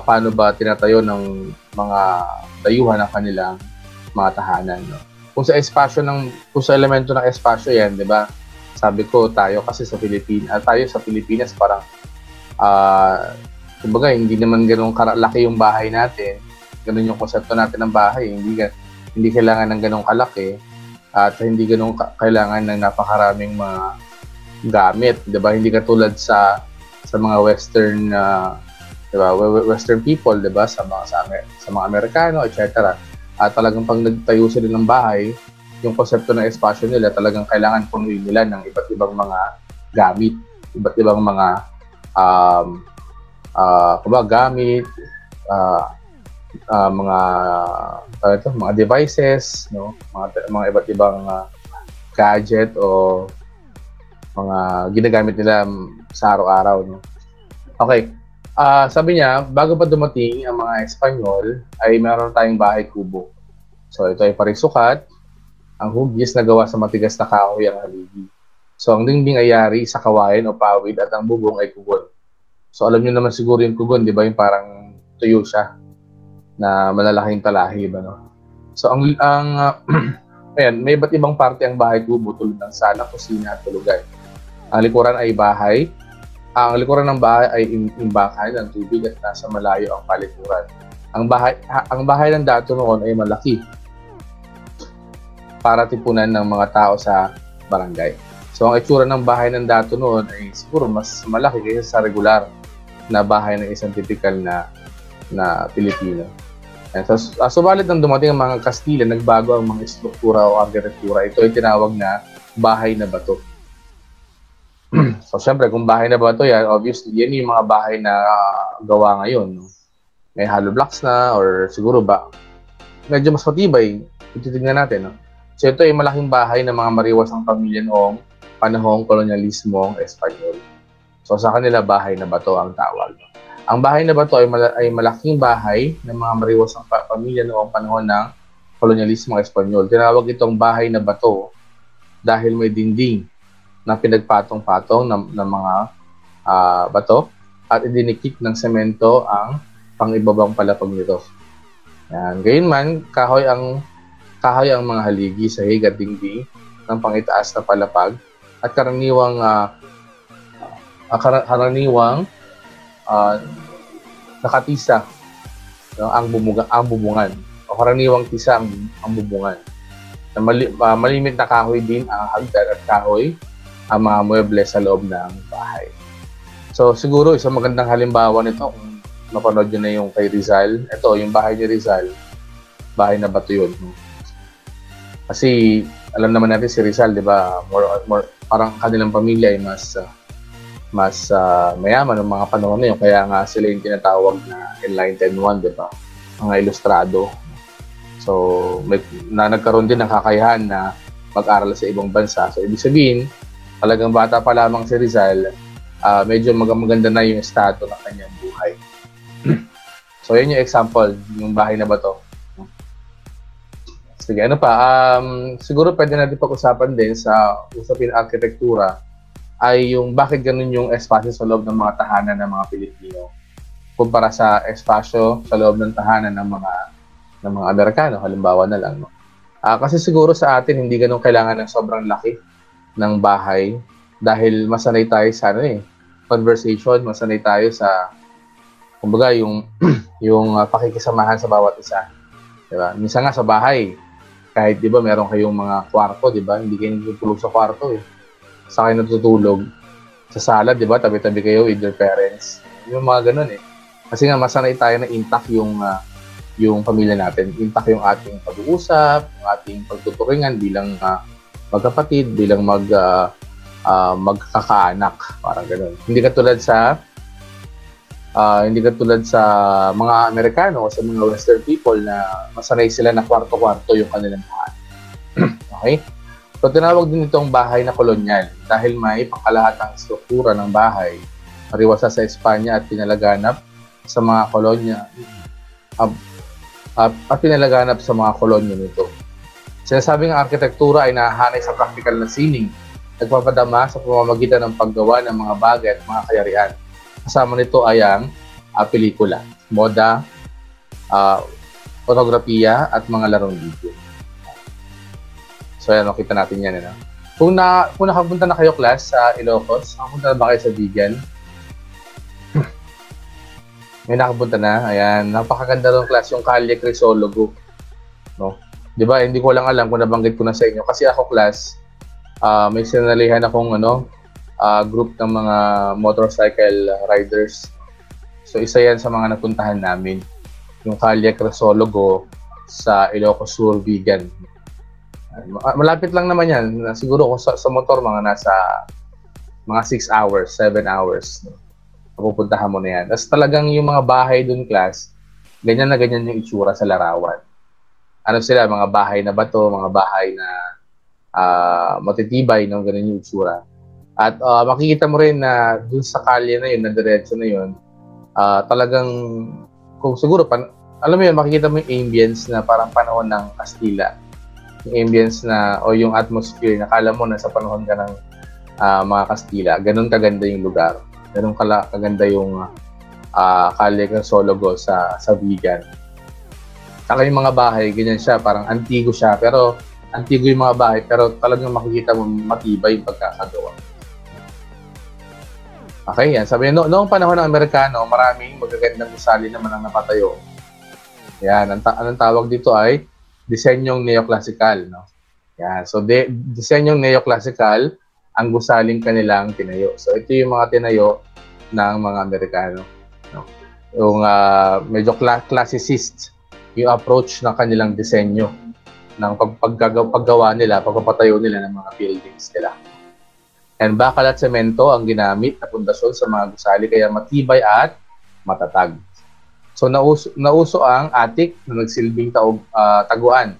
paano ba tinatayo ng mga dayuhan ng kanilang mga tahanan. No? Kung sa elemento ng espasyo yan, di ba? Sabi ko, tayo kasi sa Pilipinas parang kumbaga hindi naman ganun kalaki yung bahay natin. Ganun yung konsepto natin ng bahay. Hindi kailangan ng ganun kalaki at hindi ganun kailangan ng napakaraming mga gamit, 'di ba? Hindi katulad sa mga western 'di ba? Western people, 'di ba? Sa mga Amerikano, etc. At talagang pag nagtayo sila ng bahay, yung konsepto ng espasyo nila talagang kailangan punuin nila ng iba't ibang mga gamit, iba't ibang mga gamit, mga devices, no? Mga iba't ibang gadget o mga ginagamit nila sa araw-araw, no? Okay. Sabi niya, bago pa dumating ang mga Espanyol, ay meron tayong bahay kubo. So, ito ay parisukat. Ang hugis na gawa sa matigas na kahoy ang haligi. So, ang dingding ay yari sa kawain o pawid at ang bubong ay kugon. So, alam niyo naman siguro yung kugon, di ba? Yung parang tuyo siya na malalaking talahi, ba, no? So, ayan, may iba't ibang parte ang bahay kubo tulad ng sala, kusina at tulugan. Ang likuran ay bahay. Ang likuran ng bahay ay imbakan ng tubig at nasa malayo ang palikuran. Ang bahay ng dato noon ay malaki para tipunan ng mga tao sa barangay. So, ang itsura ng bahay ng dato noon ay siguro mas malaki kaysa sa regular na bahay ng isang typical na Pilipino. Subalit nang dumating ang mga Kastila, nagbago ang mga estruktura o arkitektura. Ito ay tinawag na bahay na bato. So, syempre, kung bahay na bato yan, obviously, yan yung mga bahay na gawa ngayon. No? May hollow blocks na, or siguro ba, medyo mas matibay. Ititignan natin. No? So, ito ay malaking bahay ng mga mariwasang pamilya noong panahong kolonyalismong Espanyol. So, sa kanila, bahay na bato ang tawag. No? Ang bahay na bato ay malaking bahay ng mga mariwasang pamilya noong panahon ng kolonyalismong Espanyol. Tinawag itong bahay na bato dahil may dingding na pinagpatong-patong ng mga bato at idinikit ng semento ang pang-ibabang palapag nito. Yan. Gayunman, kahoy ang mga haligi sa hig at dingding ng pangitaas na palapag at karaniwang nakatisa, no, ang bubungan o karaniwang tisa ang bubungan. Malimit na kahoy din ang hagdan at kahoy ang mga mueble sa loob ng bahay. So, siguro isang magandang halimbawa nito kung mapanood nyo na yung kay Rizal. Ito, yung bahay ni Rizal. Bahay na bato yun. Kasi, alam naman natin si Rizal, di ba? More, parang kanilang pamilya ay mas mayaman ng mga panahon na yun. Kaya nga sila yung tinatawag na Enlightened One, di ba? Mga ilustrado. So, nagkaroon din ng kakayahan na mag-aral sa ibang bansa. So, ibig sabihin, talagang bata pa lamang si Rizal, medyo maganda na yung estado ng kanyang buhay. So, yun yung example, yung bahay na bato. Sige, ano pa? Siguro pwede natin pag-usapan din sa usapin arkitektura ay yung bakit ganun yung espasyo sa loob ng mga tahanan ng mga Pilipino kumpara sa espasyo sa loob ng tahanan ng mga Amerikano, halimbawa na lang. No? Kasi siguro sa atin, hindi ganun kailangan ng sobrang laki ng bahay dahil masanay tayo sa conversation, masanay tayo sa kumbaga yung pakikisamahan sa bawat isa. Diba? Minsan nga sa bahay, kahit 'di ba meron kayong mga kwarto, 'di ba? Hindi kayo natutulog sa kwarto eh. Sa kayo natutulog sa sala, 'di ba? Tabi-tabi kayo with your parents. Yung mga ganun eh. Kasi nga masanay tayo na intact yung pamilya natin. Intact yung ating pag-uusap, yung ating pagtuturingan bilang magkapatid, bilang magkakaanak, parang gano'n. Hindi katulad sa mga Amerikano o sa mga Western people na masanay sila na kwarto-kwarto yung kanilang tahanan. Okay? So, tinawag din itong bahay na kolonyal dahil may pangkalahatang struktura ng bahay mariwasa sa Espanya at pinalaganap sa mga kolonya nito. Sinasabing ang arkitektura ay nahahanay sa practical na sining nagpapadama sa pamamagitan ng paggawa ng mga bagay at mga kayarian. Kasama nito ay ang pelikula, moda, fotografiya at mga larong video. So yan, makita natin yan. Ano? Kung nakapunta na kayo class sa Ilocos, nakapunta na ba kayo sa Vigan? May nakapunta na. Ayan, napakaganda ng class yung Calle Crisologo. No? Di ba? Hindi ko lang alam kung nabanggit ko na sa inyo. Kasi ako class, may sinalihan akong group ng mga motorcycle riders. So isa yan sa mga napuntahan namin. Yung Calle Crisologo sa Ilocos Sur, Vigan. Malapit lang naman yan. Siguro kung sa motor, mga nasa mga 6 hours, 7 hours. Pupuntahan mo na yan. Tapos talagang yung mga bahay dun, class, ganyan na ganyan yung itsura sa larawan. Ano sila? Mga bahay na bato, mga bahay na matitibay, no? Ganyan yung itsura. At makikita mo rin na dun sa kalye na yun, na diretso na yun, talagang, kung siguro, alam mo yun, makikita mo yung ambience na parang panahon ng Kastila. Yung ambience na, o yung atmosphere, nakala mo na sa panahon ka ng mga Kastila. Ganun kaganda yung lugar. Ganun kaganda yung Calle Crisologo sa Vigan. Saka yung mga bahay, ganyan siya, parang antigo siya, pero antigo yung mga bahay, pero talagang makikita mo matibay yung pagkakagawa. Okay, yan. Sabi niya, noong panahon ng Amerikano, maraming magagandang gusali naman ang napatayo. Yan, anong tawag dito ay disenyong neoclassical, no? Yan, so disenyong neoclassical ang gusaling kanilang tinayo. So ito yung mga tinayo ng mga Amerikano, no? Yung medyo classicist yung approach ng kanilang disenyo ng paggawa nila, pagpapatayo nila ng mga buildings nila. And bakal at semento ang ginamit na pundasyon sa mga gusali kaya matibay at matatag. So nauso ang attic na nagsilbing taguan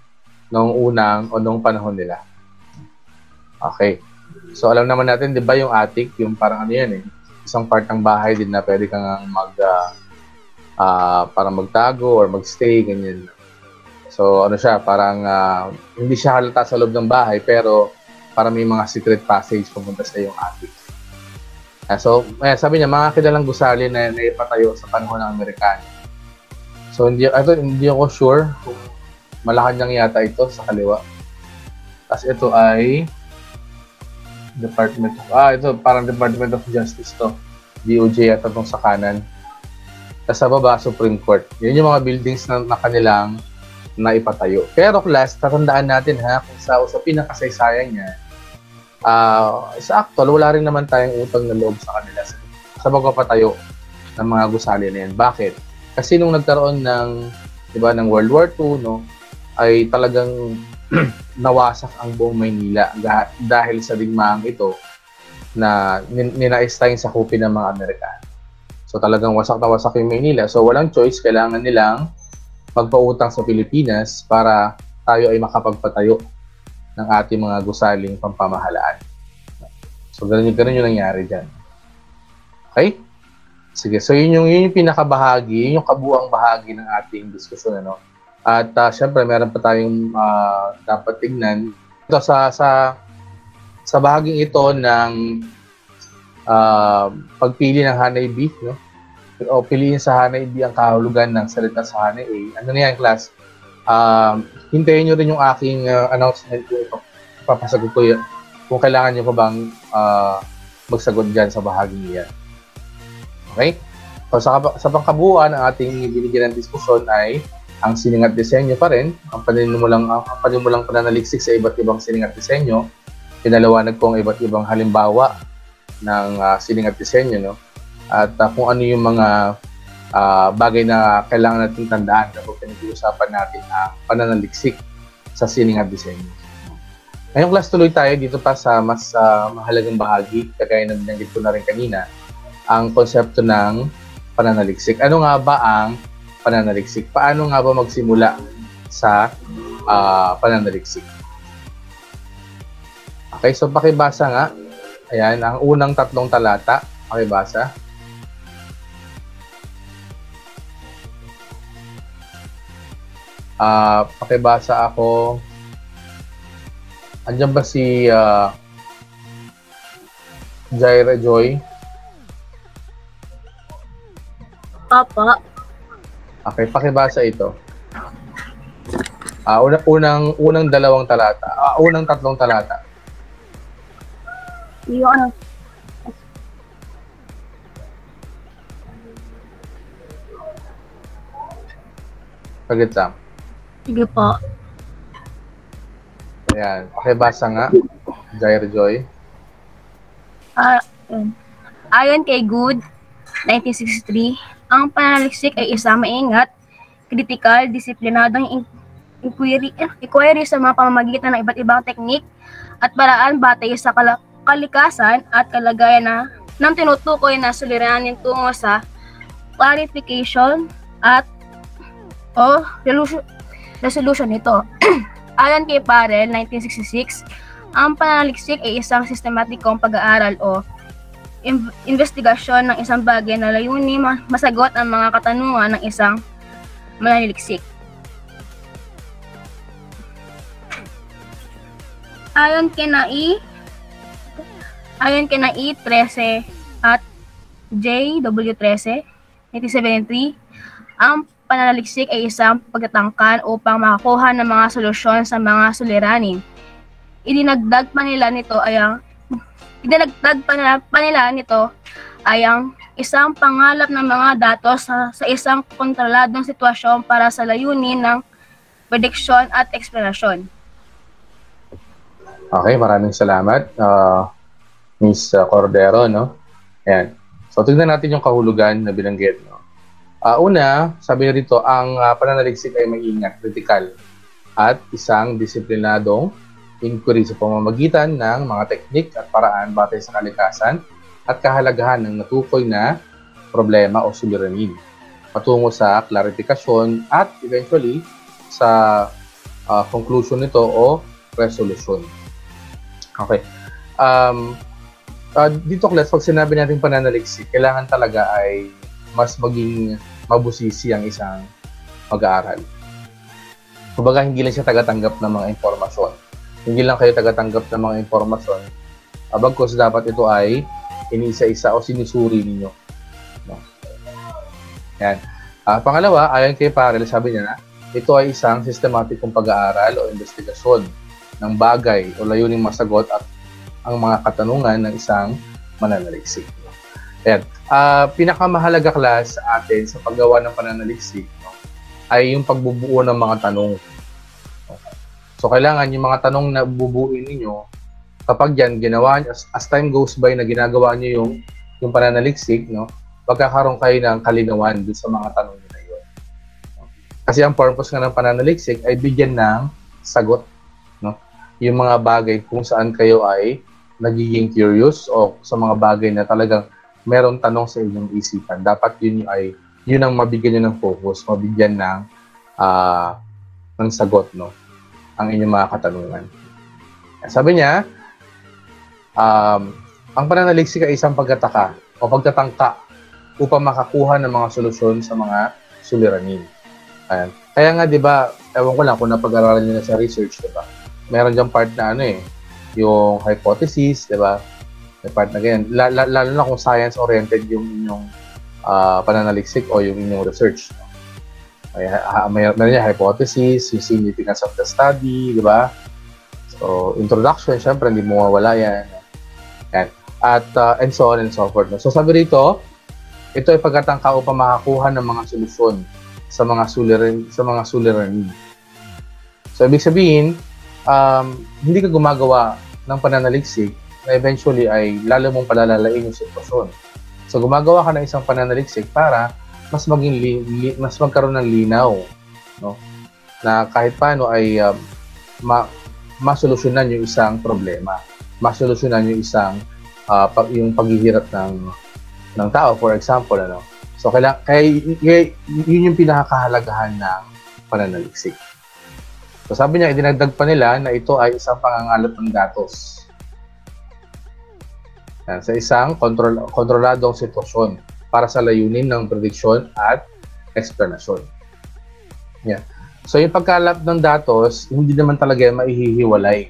noong noong panahon nila. Okay. So alam naman natin, 'di ba, yung attic, yung parang ano 'yan isang part ng bahay din na pwede kang parang magtago or magstay, ganyan. So ano siya, parang hindi siya halata sa loob ng bahay, pero para may mga secret passage pumunta sa yung attic. So sabi niya, mga kilalang gusali na naipatayo sa panahon ng Amerikano. So hindi ako sure kung Malacanang yata ito sa kaliwa. Tapos ito ay ito parang Department of Justice to. DOJ yata itong sa kanan. Tapos sa baba, Supreme Court. Yun yung mga buildings na kanilang naipatayo. Pero class, tatandaan natin kung sa usapin ng kasaysayan niya, sa actual, wala rin naman tayong utang na loob sa kanila sa pagpapatayo ng mga gusali na yan. Bakit? Kasi nung nagkaroon ng World War II, no, ay talagang nawasak ang buong Maynila dahil sa digmaang ito na ninais tayong sakupin ng mga Amerikano. So talagang wasak na wasak yung Maynila. So walang choice, kailangan nilang magpautang sa Pilipinas para tayo ay makapagpatayo ng ating mga gusaling pampamahalaan. So ganun yung nangyari dyan. Okay? Sige, so yun yung pinakabahagi, yun yung kabuang bahagi ng ating diskusyon, ano? At syempre, meron pa tayong dapat tignan. Ito sa bahaging ito ng pagpili ng Hanay B, no? O piliin sa Hanay B ang kahulugan ng salita sa Hanay A. Ano na yan, class? Hintayin nyo rin yung aking announcement ko ito. Papasagot ko yan. Kung kailangan nyo pa bang magsagot dyan sa bahaging yan. Okay? So, sa pangkabuuan, ang ating binigyan ng diskusyon ay ang sining at disenyo pa rin, ang panimulang pananaliksik sa iba't ibang sining at disenyo. Pinaliwanag ko ang iba't ibang halimbawa ng sining at disenyo, no? At kung ano yung mga bagay na kailangan natin tandaan kapag pinag-uusapan natin ang pananaliksik sa sining at disenyo. Ngayong class, tuloy tayo dito pa sa mas mahalagang bahagi, kagaya na binanggit ko na rin kanina, ang konsepto ng pananaliksik. Ano nga ba ang pananaliksik? Paano nga ba magsimula sa pananaliksik? Okay, so pakibasa nga. Ayan, ang unang 3 talata. Pakibasa. Pakibasa ako. Andiyan ba si Jaira Joy? Opo. Okay, pakibasa ito. Unang dalawang talata. Unang tatlong talata. Yung ano? Saglit lang. Sige po. Ayan. Pakibasa nga. Jaira Joy. Ayon kay Good, 1963, ang pananaliksik ay isang maingat, critical, disiplinadong inquiry sa mga pamamagitan ng iba't ibang teknik at paraan batay sa kalikasan at kalagayan ng tinutukoy na suliranin tungo sa clarification at resolution nito. Ayon kay Parel, 1966, ang pananaliksik ay isang sistematikong pag-aaral o investigasyon ng isang bagay na layunin masagot ang mga katanungan ng isang mananaliksik. Ayon kay Nai 13 at JW13, 1973, ang pananaliksik ay isang pagtatangkan upang makakuha ng mga solusyon sa mga suliranin. Idinagdag pa nila nito ay ang isang pangalap ng mga datos sa isang kontroladong sitwasyon para sa layunin ng prediksyon at eksplanasyon. Okay, maraming salamat, Miss Cordero, no? Ayan. So, tignan natin yung kahulugan na binanggit, no? Una, sabi na rito, ang pananaliksik ay maingat, critical, at isang disiplinadong inquiry sa pamamagitan ng mga teknik at paraan batay sa kalikasan at kahalagahan ng natukoy na problema o suliranin patungo sa klarifikasyon at eventually sa conclusion nito o resolution. Okay. Dito, class, pag sinabi natin pananaliksik, kailangan talaga ay mas maging mabusisi ang isang mag-aaral. Kumbaga, hindi lang siya tagatanggap ng mga impormasyon. Hindi lang kayo tagatanggap ng mga impormasyon. Bagkus dapat ito ay iniisa-isa o sinusuri ninyo. No? Yan. Pangalawa, ayon kay Parel, sabi niya na, ito ay isang sistematikong pag-aaral o investigasyon ng bagay o layuning masagot at ang mga katanungan ng isang mananaliksik. Yan. Pinakamahalaga, class, sa atin sa paggawa ng pananaliksik, no, ay yung pagbubuo ng mga tanong. So, kailangan yung mga tanong na bubuuin ninyo, kapag yan, ginawa, as time goes by na ginagawa nyo yung pananaliksik, no, pagkakaroon kayo ng kalinawan dun sa mga tanong nyo na yun. Kasi ang purpose nga ng pananaliksik ay bigyan ng sagot, no, yung mga bagay kung saan kayo ay nagiging curious o sa mga bagay na talagang meron tanong sa inyong isipan. Dapat yun ang mabigyan nyo ng focus, mabigyan ng sagot, no, ang inyong mga katanungan. Sabi niya, ang pananaliksik ay isang pagtataka o pagtatangka upang makakuha ng mga solusyon sa mga suliranin. Ayan. Kaya nga, di ba, ewan ko lang kung napag-aralan nyo na sa research, di ba? Meron diyang part na yung hypothesis, di ba? May part na ganyan. Lalo na kung science-oriented yung inyong pananaliksik o yung inyong research. Meron niya hypothesis, yung significance of the study, di ba? So, introduction, syempre, hindi mo mawala yan. Yan. At, and so on and so forth. So, sabi rito, ito ay pagkatangka upang makakuha ng mga solusyon sa mga suliranin. So, ibig sabihin, hindi ka gumagawa ng pananaliksik na eventually ay lalo mong palalalain yung sitwasyon. So, gumagawa ka ng isang pananaliksik para mas magkaroon ng linaw, no? Na kahit paano ay masolusyonan yung isang problema, masolusyonan yung isang yung paghihirap ng tao, for example, ano. So kaya yun yung pinakakahalagahan ng pananaliksik. So sabi niya, idinagdag pa nila na ito ay isang pangangalap ng datos. Yan, sa isang kontroladong sitwasyon para sa layunin ng prediksyon at eksplanasyon. Yeah. So yung pagkalap ng datos, hindi naman talaga maihihiwalay.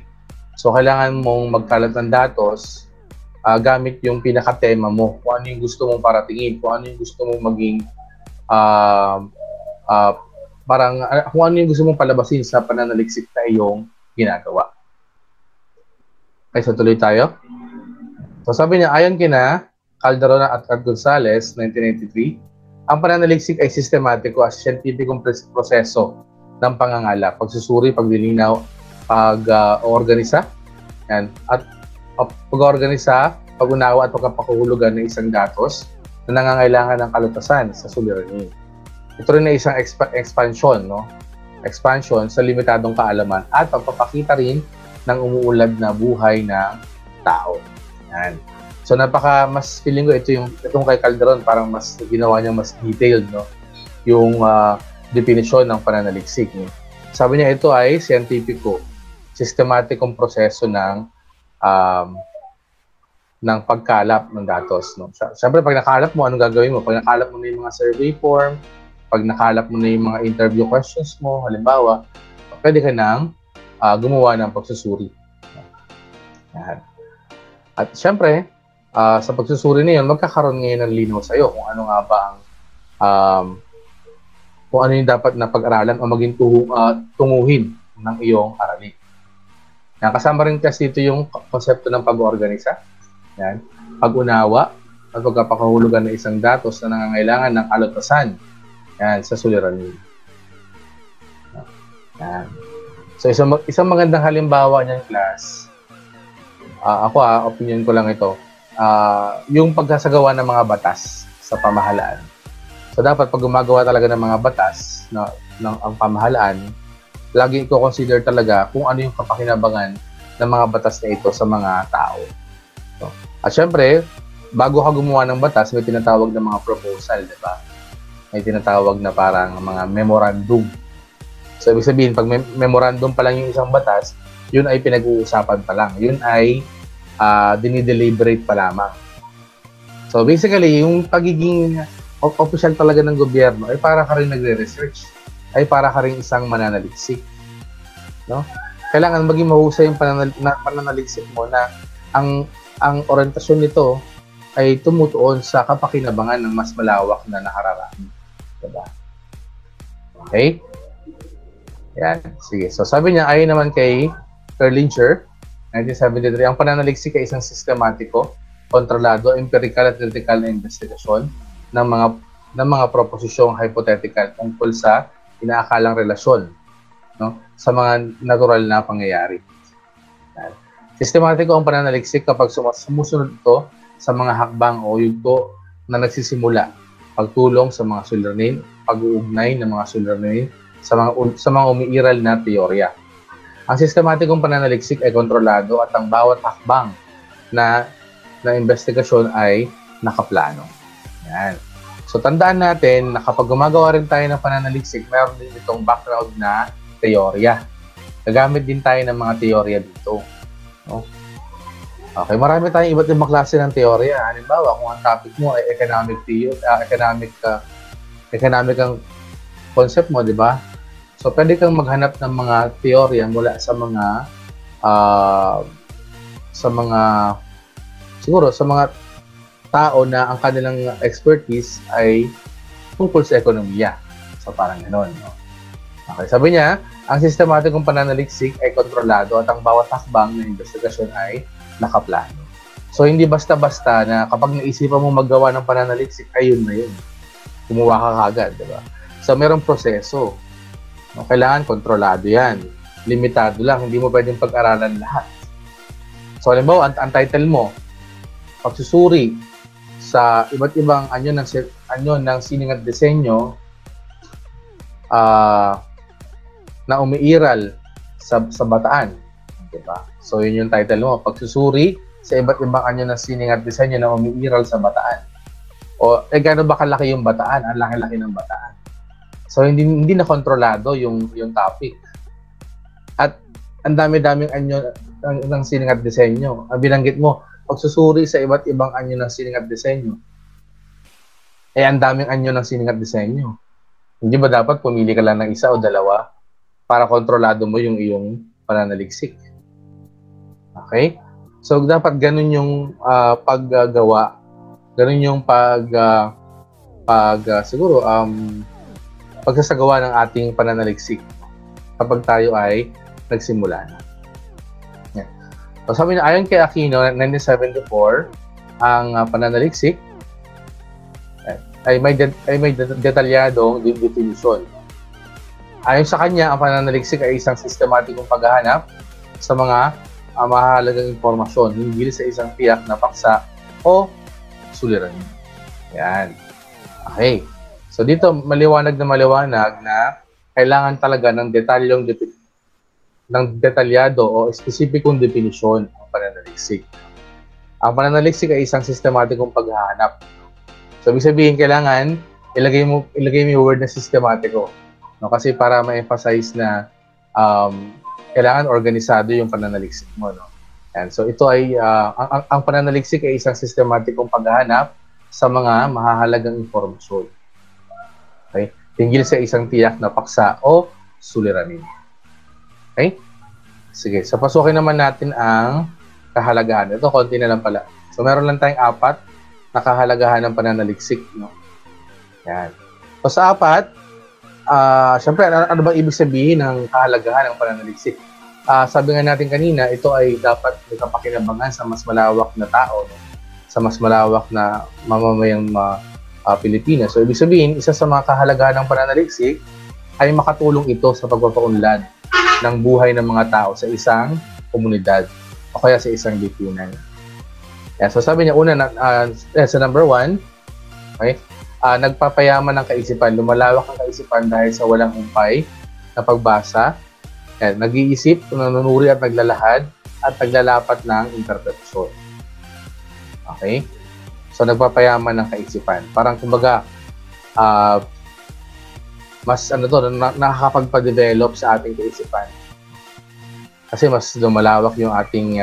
So kailangan mong magkalap ng datos gamit yung pinaka-tema mo, kung ano yung gusto mong paratingin, kung ano yung gusto mong maging kung ano yung gusto mong palabasin sa pananaliksik na iyong ginagawa. Okay, so tuloy tayo. So sabi niya, ayon kina Calderon at Gonzales, 1993, ang pananaliksik ay sistematiko at siyentipikong proseso ng pangangalap, pagsusuri, paglilinaw, pag-organisa, at pag-organisa, pag-unawa at pagkapakahulugan ng isang datos na nangangailangan ng kalutasan sa suliranin. Ito rin ay isang expansion, no? Expansion sa limitadong kaalaman at pagpapakita rin ng umuulad na buhay ng tao. Yan. So mas feeling ko itong kay Calderon parang mas ginawa niya mas detailed, no? Yung definisyon ng pananaliksik. No? Sabi niya ito ay siyentipiko, sistematikong proseso ng pagkalap ng datos. No? Siyempre, pag nakalap mo, anong gagawin mo? Pag nakalap mo na yung mga survey form, pag nakalap mo na yung mga interview questions mo, halimbawa, pwede ka nang gumawa ng pagsusuri. Yan. At siyempre, sa pagsusuri na yun, magkakaroon ngayon ng linaw sa'yo kung ano nga ba kung ano yung dapat na pag-aralan o maging tunguhin ng iyong aralin. Yan, kasama rin kasi dito yung konsepto ng pag-organisa, yan, pag-unawa, at pagkapakahulugan ng isang datos na nangangailangan ng kalutasan, yan, sa suliranin. Yan. So, isang magandang halimbawa niyan, class, opinion ko lang ito, yung pagsasagawa ng mga batas sa pamahalaan. So, dapat pag gumagawa talaga ng mga batas ng pamahalaan, lagi i-consider talaga kung ano yung kapakinabangan ng mga batas na ito sa mga tao. So, at syempre, bago ka gumawa ng batas, may tinatawag na mga proposal, di ba? May tinatawag na parang mga memorandum. So, ibig sabihin, pag memorandum pa lang yung isang batas, yun ay pinag-uusapan pa lang. Yun ay dinideliberate pa lamang. So, basically, yung pagiging official talaga ng gobyerno ay para ka rin nagre-research, ay para ka rin isang mananaliksik. No? Kailangan maging mahusay yung pananaliksik mo na ang orientasyon nito ay tumutuon sa kapakinabangan ng mas malawak na nakararami. Diba? Okay? Yan. Sige. So, sabi niya, ayon naman kay Kerlinger, 1973, ang pananaliksik ay isang sistematiko, kontrolado, empirical at critical na investigasyon ng mga proposisyong hypothetical tungkol sa inaakalang relasyon, no, sa mga natural na pangyayari. Yan. Sistematiko ang pananaliksik kapag sumusunod ito sa mga hakbang o yugto na nagsisimula, pagtulong sa mga suliranin, pag-uugnay ng mga suliranin sa mga umiiral na teorya. Ang sistematikong pananaliksik ay kontrolado at ang bawat hakbang na investigasyon ay nakaplano. Yan. So tandaan natin na kapag gumagawa rin tayo ng pananaliksik, mayroon din itong background na teorya. Gagamit din tayo ng mga teorya dito. No? Okay, marami tayong iba't ibang klase ng teorya. Halimbawa, kung ang topic mo ay economic ang concept mo, di ba? So, pwede kang maghanap ng mga teorya mula sa mga tao na ang kanilang expertise ay tungkol sa ekonomiya. So, parang gano'n. No? Okay, sabi niya, ang sistematikong pananaliksik ay kontrolado at ang bawat hakbang na investigasyon ay nakaplano. So, hindi basta-basta na kapag naisipan mo maggawa ng pananaliksik, ayun na yun. Kumuha ka kagad, di ba? So, merong proseso. No, kailangan kontrolado yan. Limitado lang, hindi mo pwedeng pag-aralan lahat. So, halimbawa, ang title mo, pagsusuri sa iba't ibang anyo ng sining at disenyo na umiiral sa bataan. Diba? So, yun yung title mo, pagsusuri sa iba't ibang anyo ng sining at disenyo na umiiral sa bataan. O, gano'n ba kalaki yung bataan? Ang laki-laki ng bataan. So, hindi na kontrolado yung topic. At ang dami-daming anyo ng sining at disenyo. Ang binanggit mo, pagsusuri sa iba't ibang anyo ng sining at disenyo. Ang daming anyo ng sining at disenyo. Hindi ba dapat pumili ka lang ng isa o dalawa para kontrolado mo yung iyong pananaliksik? Okay? So, dapat ganun yung paggagawa. Ganun yung siguro, pagsasagawa ng ating pananaliksik kapag tayo ay nagsimula na. Yan. So, sabi na, ayon kay Aquino, 1974, ang pananaliksik ay may detalyadong definition. Ayon sa kanya, ang pananaliksik ay isang sistematikong paghahanap sa mga mahalagang impormasyon hinggil sa isang tiyak na paksa o suliranin. Yan. Okay. So dito, maliwanag na kailangan talaga ng detalyado o espesipikong definisyon ng pananaliksik. Ang pananaliksik ay isang sistematikong paghahanap. So, ibig sabihin, kailangan ilagay mo yung word na sistematiko. No? Kasi para ma-emphasize na kailangan organisado yung pananaliksik mo. No? Yan. So, ito ay, ang pananaliksik ay isang sistematikong paghahanap sa mga mahahalagang impormasyon. Okay? Hinggil sa isang tiyak na paksa o suliranin. Okay? Sige. So, pasukin naman natin ang kahalagahan. Ito, konti na lang pala. So, meron lang tayong 4 na kahalagahan ng pananaliksik. No? Yan. So, sa 4, syempre, ano bang ibig sabihin ng kahalagahan ng pananaliksik? Sabi nga natin kanina, ito ay dapat magkapakinabangan sa mas malawak na tao, no? Sa mas malawak na mamamayang Pilipinas. So, ibig sabihin, isa sa mga kahalagahan ng pananaliksik ay makatulong ito sa pagpapaunlad ng buhay ng mga tao sa isang komunidad o kaya sa isang lipunan. Yeah, so, sabi niya, una, sa number 1, okay, nagpapayaman ng kaisipan, lumalawak ang kaisipan dahil sa walang humpay na pagbasa, nag-iisip, nanunuri at naglalahad at naglalapat ng interpretasyon. Okay? So, nagpapayaman ng kaisipan. Parang, kumbaga, mas, nakakapagpa-develop sa ating kaisipan. Kasi mas lumalawak yung ating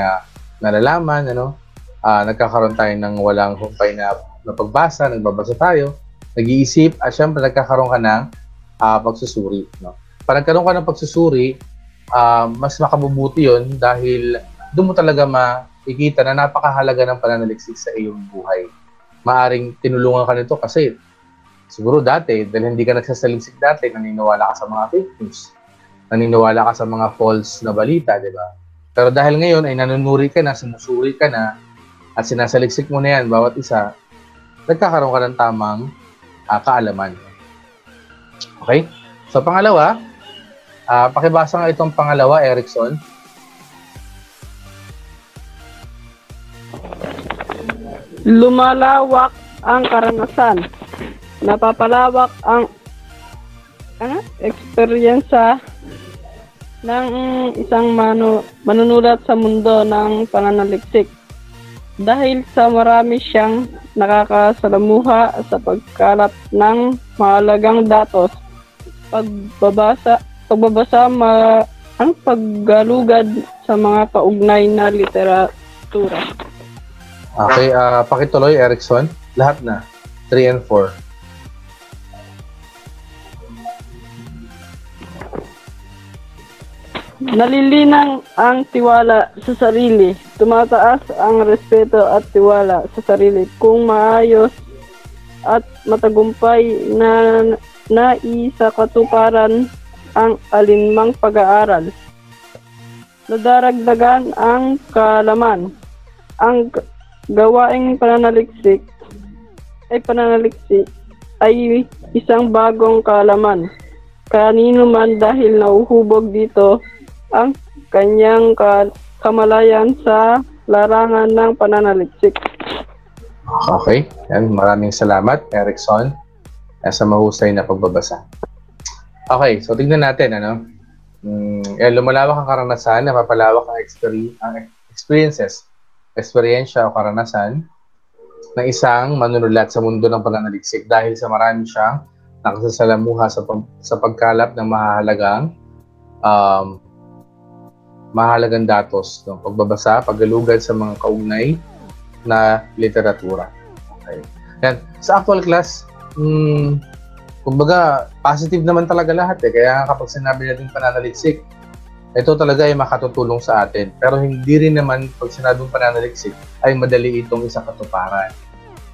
nalalaman, nagkakaroon tayo ng walang humpay na pagbasa, nagbabasa tayo, nag-iisip, at syempre, nagkakaroon ka ng pagsusuri. No? Pag nagkaroon ka ng pagsusuri, mas makabubuti yun dahil doon mo talaga makikita na napakahalaga ng pananaliksik sa iyong buhay. Maaring tinulungan ka nito kasi siguro dati, dahil hindi ka nagsasaliksik dati, naniniwala ka sa mga fake news, naniniwala ka sa mga false na balita, di ba? Pero dahil ngayon ay nanunuri ka na, sumusuri ka na, at sinasaliksik mo na yan, bawat isa, nagkakaroon ka ng tamang kaalaman. Okay? So, pangalawa, pakibasa nga itong pangalawa, Erickson. Lumalawak ang karanasan. Napapalawak ang eksperyensa ng isang manunulat sa mundo ng pananaliksik. Dahil sa marami siyang nakakasalamuha sa pagkalat ng mahalagang datos, pagbabasa, ang paggalugad sa mga kaugnay na literatura. Okay, pakituloy, Erickson. Lahat na. 3 and 4. Nalilinang ang tiwala sa sarili. Tumataas ang respeto at tiwala sa sarili kung maayos at matagumpay na naisakatuparan ang alinmang pag-aaral. Nadaragdagan ang kaalaman. Ang gawaing pananaliksik ay isang bagong kaalaman. Kanino man dahil nauhubog dito ang kanyang kamalayan sa larangan ng pananaliksik. Okay. Yan, maraming salamat, Erickson, sa mahusay na pagbabasa. Okay, so tignan natin, lumalawak ang karanasan, napapalawak ang experiences, eksperyensya o karanasan ng isang manunulat sa mundo ng pananaliksik dahil sa marami siyang nakasasalamuha sa pagkalap ng mahalagang datos, pagbabasa, paggalugad sa mga kaugnay na literatura. Okay. Yan. Sa actual class, kumbaga, positive naman talaga lahat. Kaya kapag sinabi natin pananaliksik, ito talaga ay makatutulong sa atin. Pero hindi rin naman pag sinabing pananaliksik ay madali itong isakatuparan.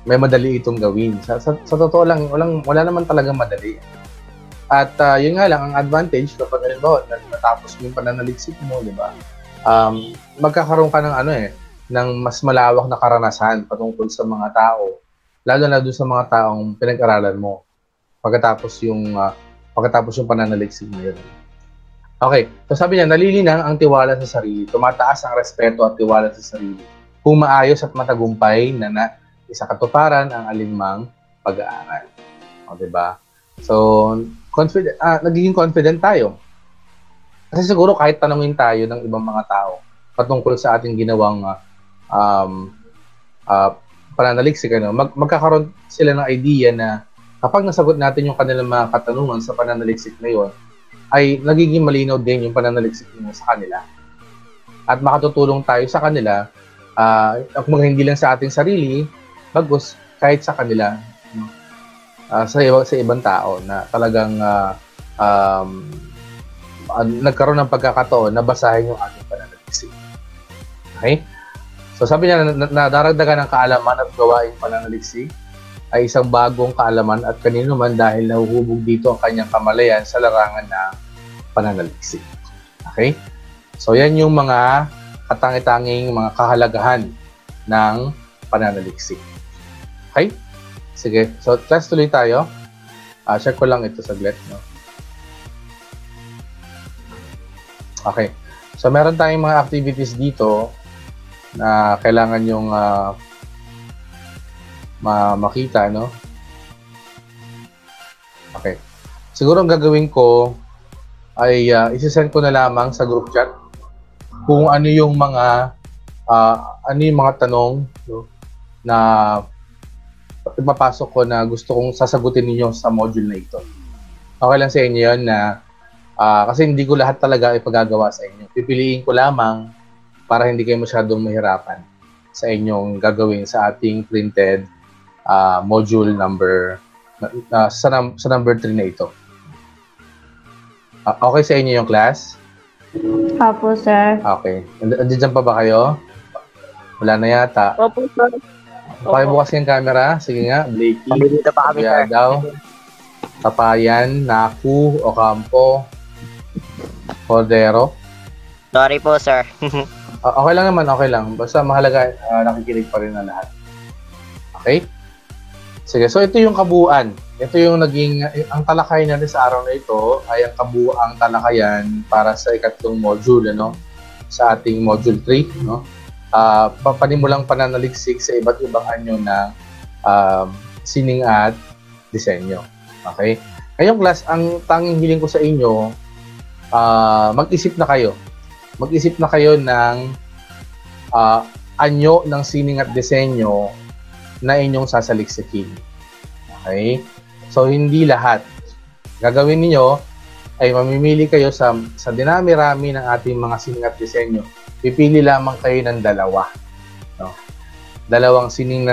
May madali itong gawin. Sa totoo lang, wala naman talagang madali. At yun nga lang, ang advantage kapag halimbawa natapos mo yung pananaliksik mo, di ba? Magkakaroon ka ng ng mas malawak na karanasan patungkol sa mga tao, lalo na doon sa mga taong pinag-aralan mo pagkatapos yung pananaliksik mo yun. Okay, so sabi niya, nalilinang ang tiwala sa sarili, tumataas ang respeto at tiwala sa sarili kung maayos at matagumpay na isakatuparan ang alinmang pag-aaral. O, diba? So, nagiging confident tayo. Kasi siguro kahit tanungin tayo ng ibang mga tao patungkol sa ating ginawang pananaliksik, magkakaroon sila ng idea na kapag nasagot natin yung kanilang mga katanungan sa pananaliksik na yun, ay nagiging malinaw din yung pananaliksik nila sa kanila. At makatutulong tayo sa kanila, hindi lang sa ating sarili, bagos kahit sa kanila, sa ibang tao na talagang nagkaroon ng pagkakataon na basahin yung ating pananaliksik. Okay? So sabi niya na daragdagan ng kaalaman at gawaing pananaliksik ay isang bagong kaalaman at kanino man dahil nahuhubog dito ang kanyang kamalayan sa larangan ng pananaliksik. Okay? So yan yung mga katangi-tanging mga kahalagahan ng pananaliksik. Okay? Sige. So class, tuloy tayo. Check ko lang ito saglit. No? Okay. So meron tayong mga activities dito na kailangan yung makita, no? Okay. Siguro ang gagawin ko ay isi-send ko na lamang sa group chat kung ano yung mga tanong, no, na ipapasok ko na gusto kong sasagutin ninyo sa module na ito. Okay lang sa inyo yun na kasi hindi ko lahat talaga ipagagawa sa inyo. Pipiliin ko lamang para hindi kayo masyadong mahirapan sa inyong gagawin sa ating printed module number sa number 3 na ito. Okay sa inyo yung class? Opo, sir. Okay. Andiyan pa ba kayo? Wala na yata. Opo, sir. Pakibukas yung camera. Sige nga, Blakey. Dito pa kami, sir. daw. Tapayan, Naku, Ocampo, Cordero. Sorry po, sir. Okay lang naman, okay lang. Basta mahalaga, nakikinig pa rin na lahat. Okay? Sige, so ito yung kabuuan. Ito yung naging, ang talakay natin sa araw na ito ay ang kabuuang talakayan para sa ikatlong module, sa ating module 3, panimulang pananaliksik sa iba't ibang anyo ng sining at disenyo. Okay? Ngayong class, ang tanging hiling ko sa inyo, mag-isip na kayo. Mag-isip na kayo ng anyo ng sining at disenyo na inyong sasaliksikin. Okay? So, hindi lahat. Gagawin niyo ay mamimili kayo sa dinami-rami ng ating mga sining at disenyo. Pipili lamang kayo ng dalawa. No? Dalawang sining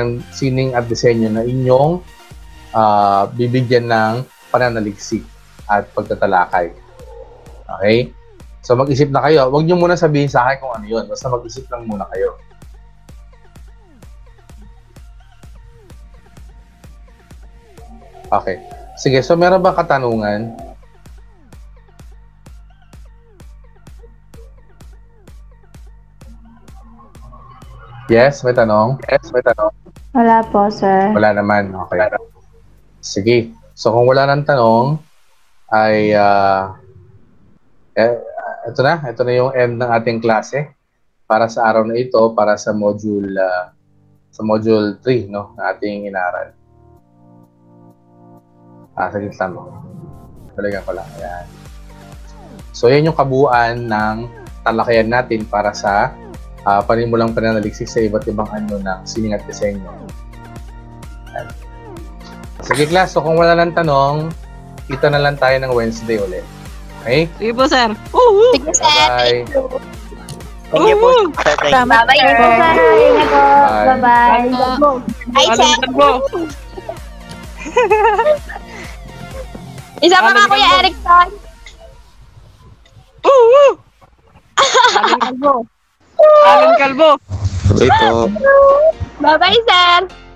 at disenyo na inyong bibigyan ng pananaliksik at pagtatalakay. Okay? So, mag-isip na kayo. Huwag niyo muna sabihin sa akin kung ano yun. Basta mag-isip lang muna kayo. Okay. Sige, so meron ba katanungan? Yes, may tanong? Wala po, sir. Wala naman. Okay. Sige. So kung wala nang tanong, ay ito na yung end ng ating klase para sa araw na ito, para sa module 3, no, na ating inaral. Saglit lang. Talagang ko lang. Ayan. So, yan yung kabuuan ng talakayan natin para sa panimulang pananaliksik sa iba't ibang anyo ng sining at disenyo. Ayan. Sige, class. So, kung wala lang tanong, kita na lang tayo ng Wednesday ulit. Okay? Sige po, sir. Sige, sir. Bye-bye. Thank you po, sir. Thank you. Bye-bye, sir. Ingat po. Bye. Bye-bye. Ay, sir. Isa pa nga, Kuya Erickson. Alin Kalbo. Okay po. Bye-bye, sir!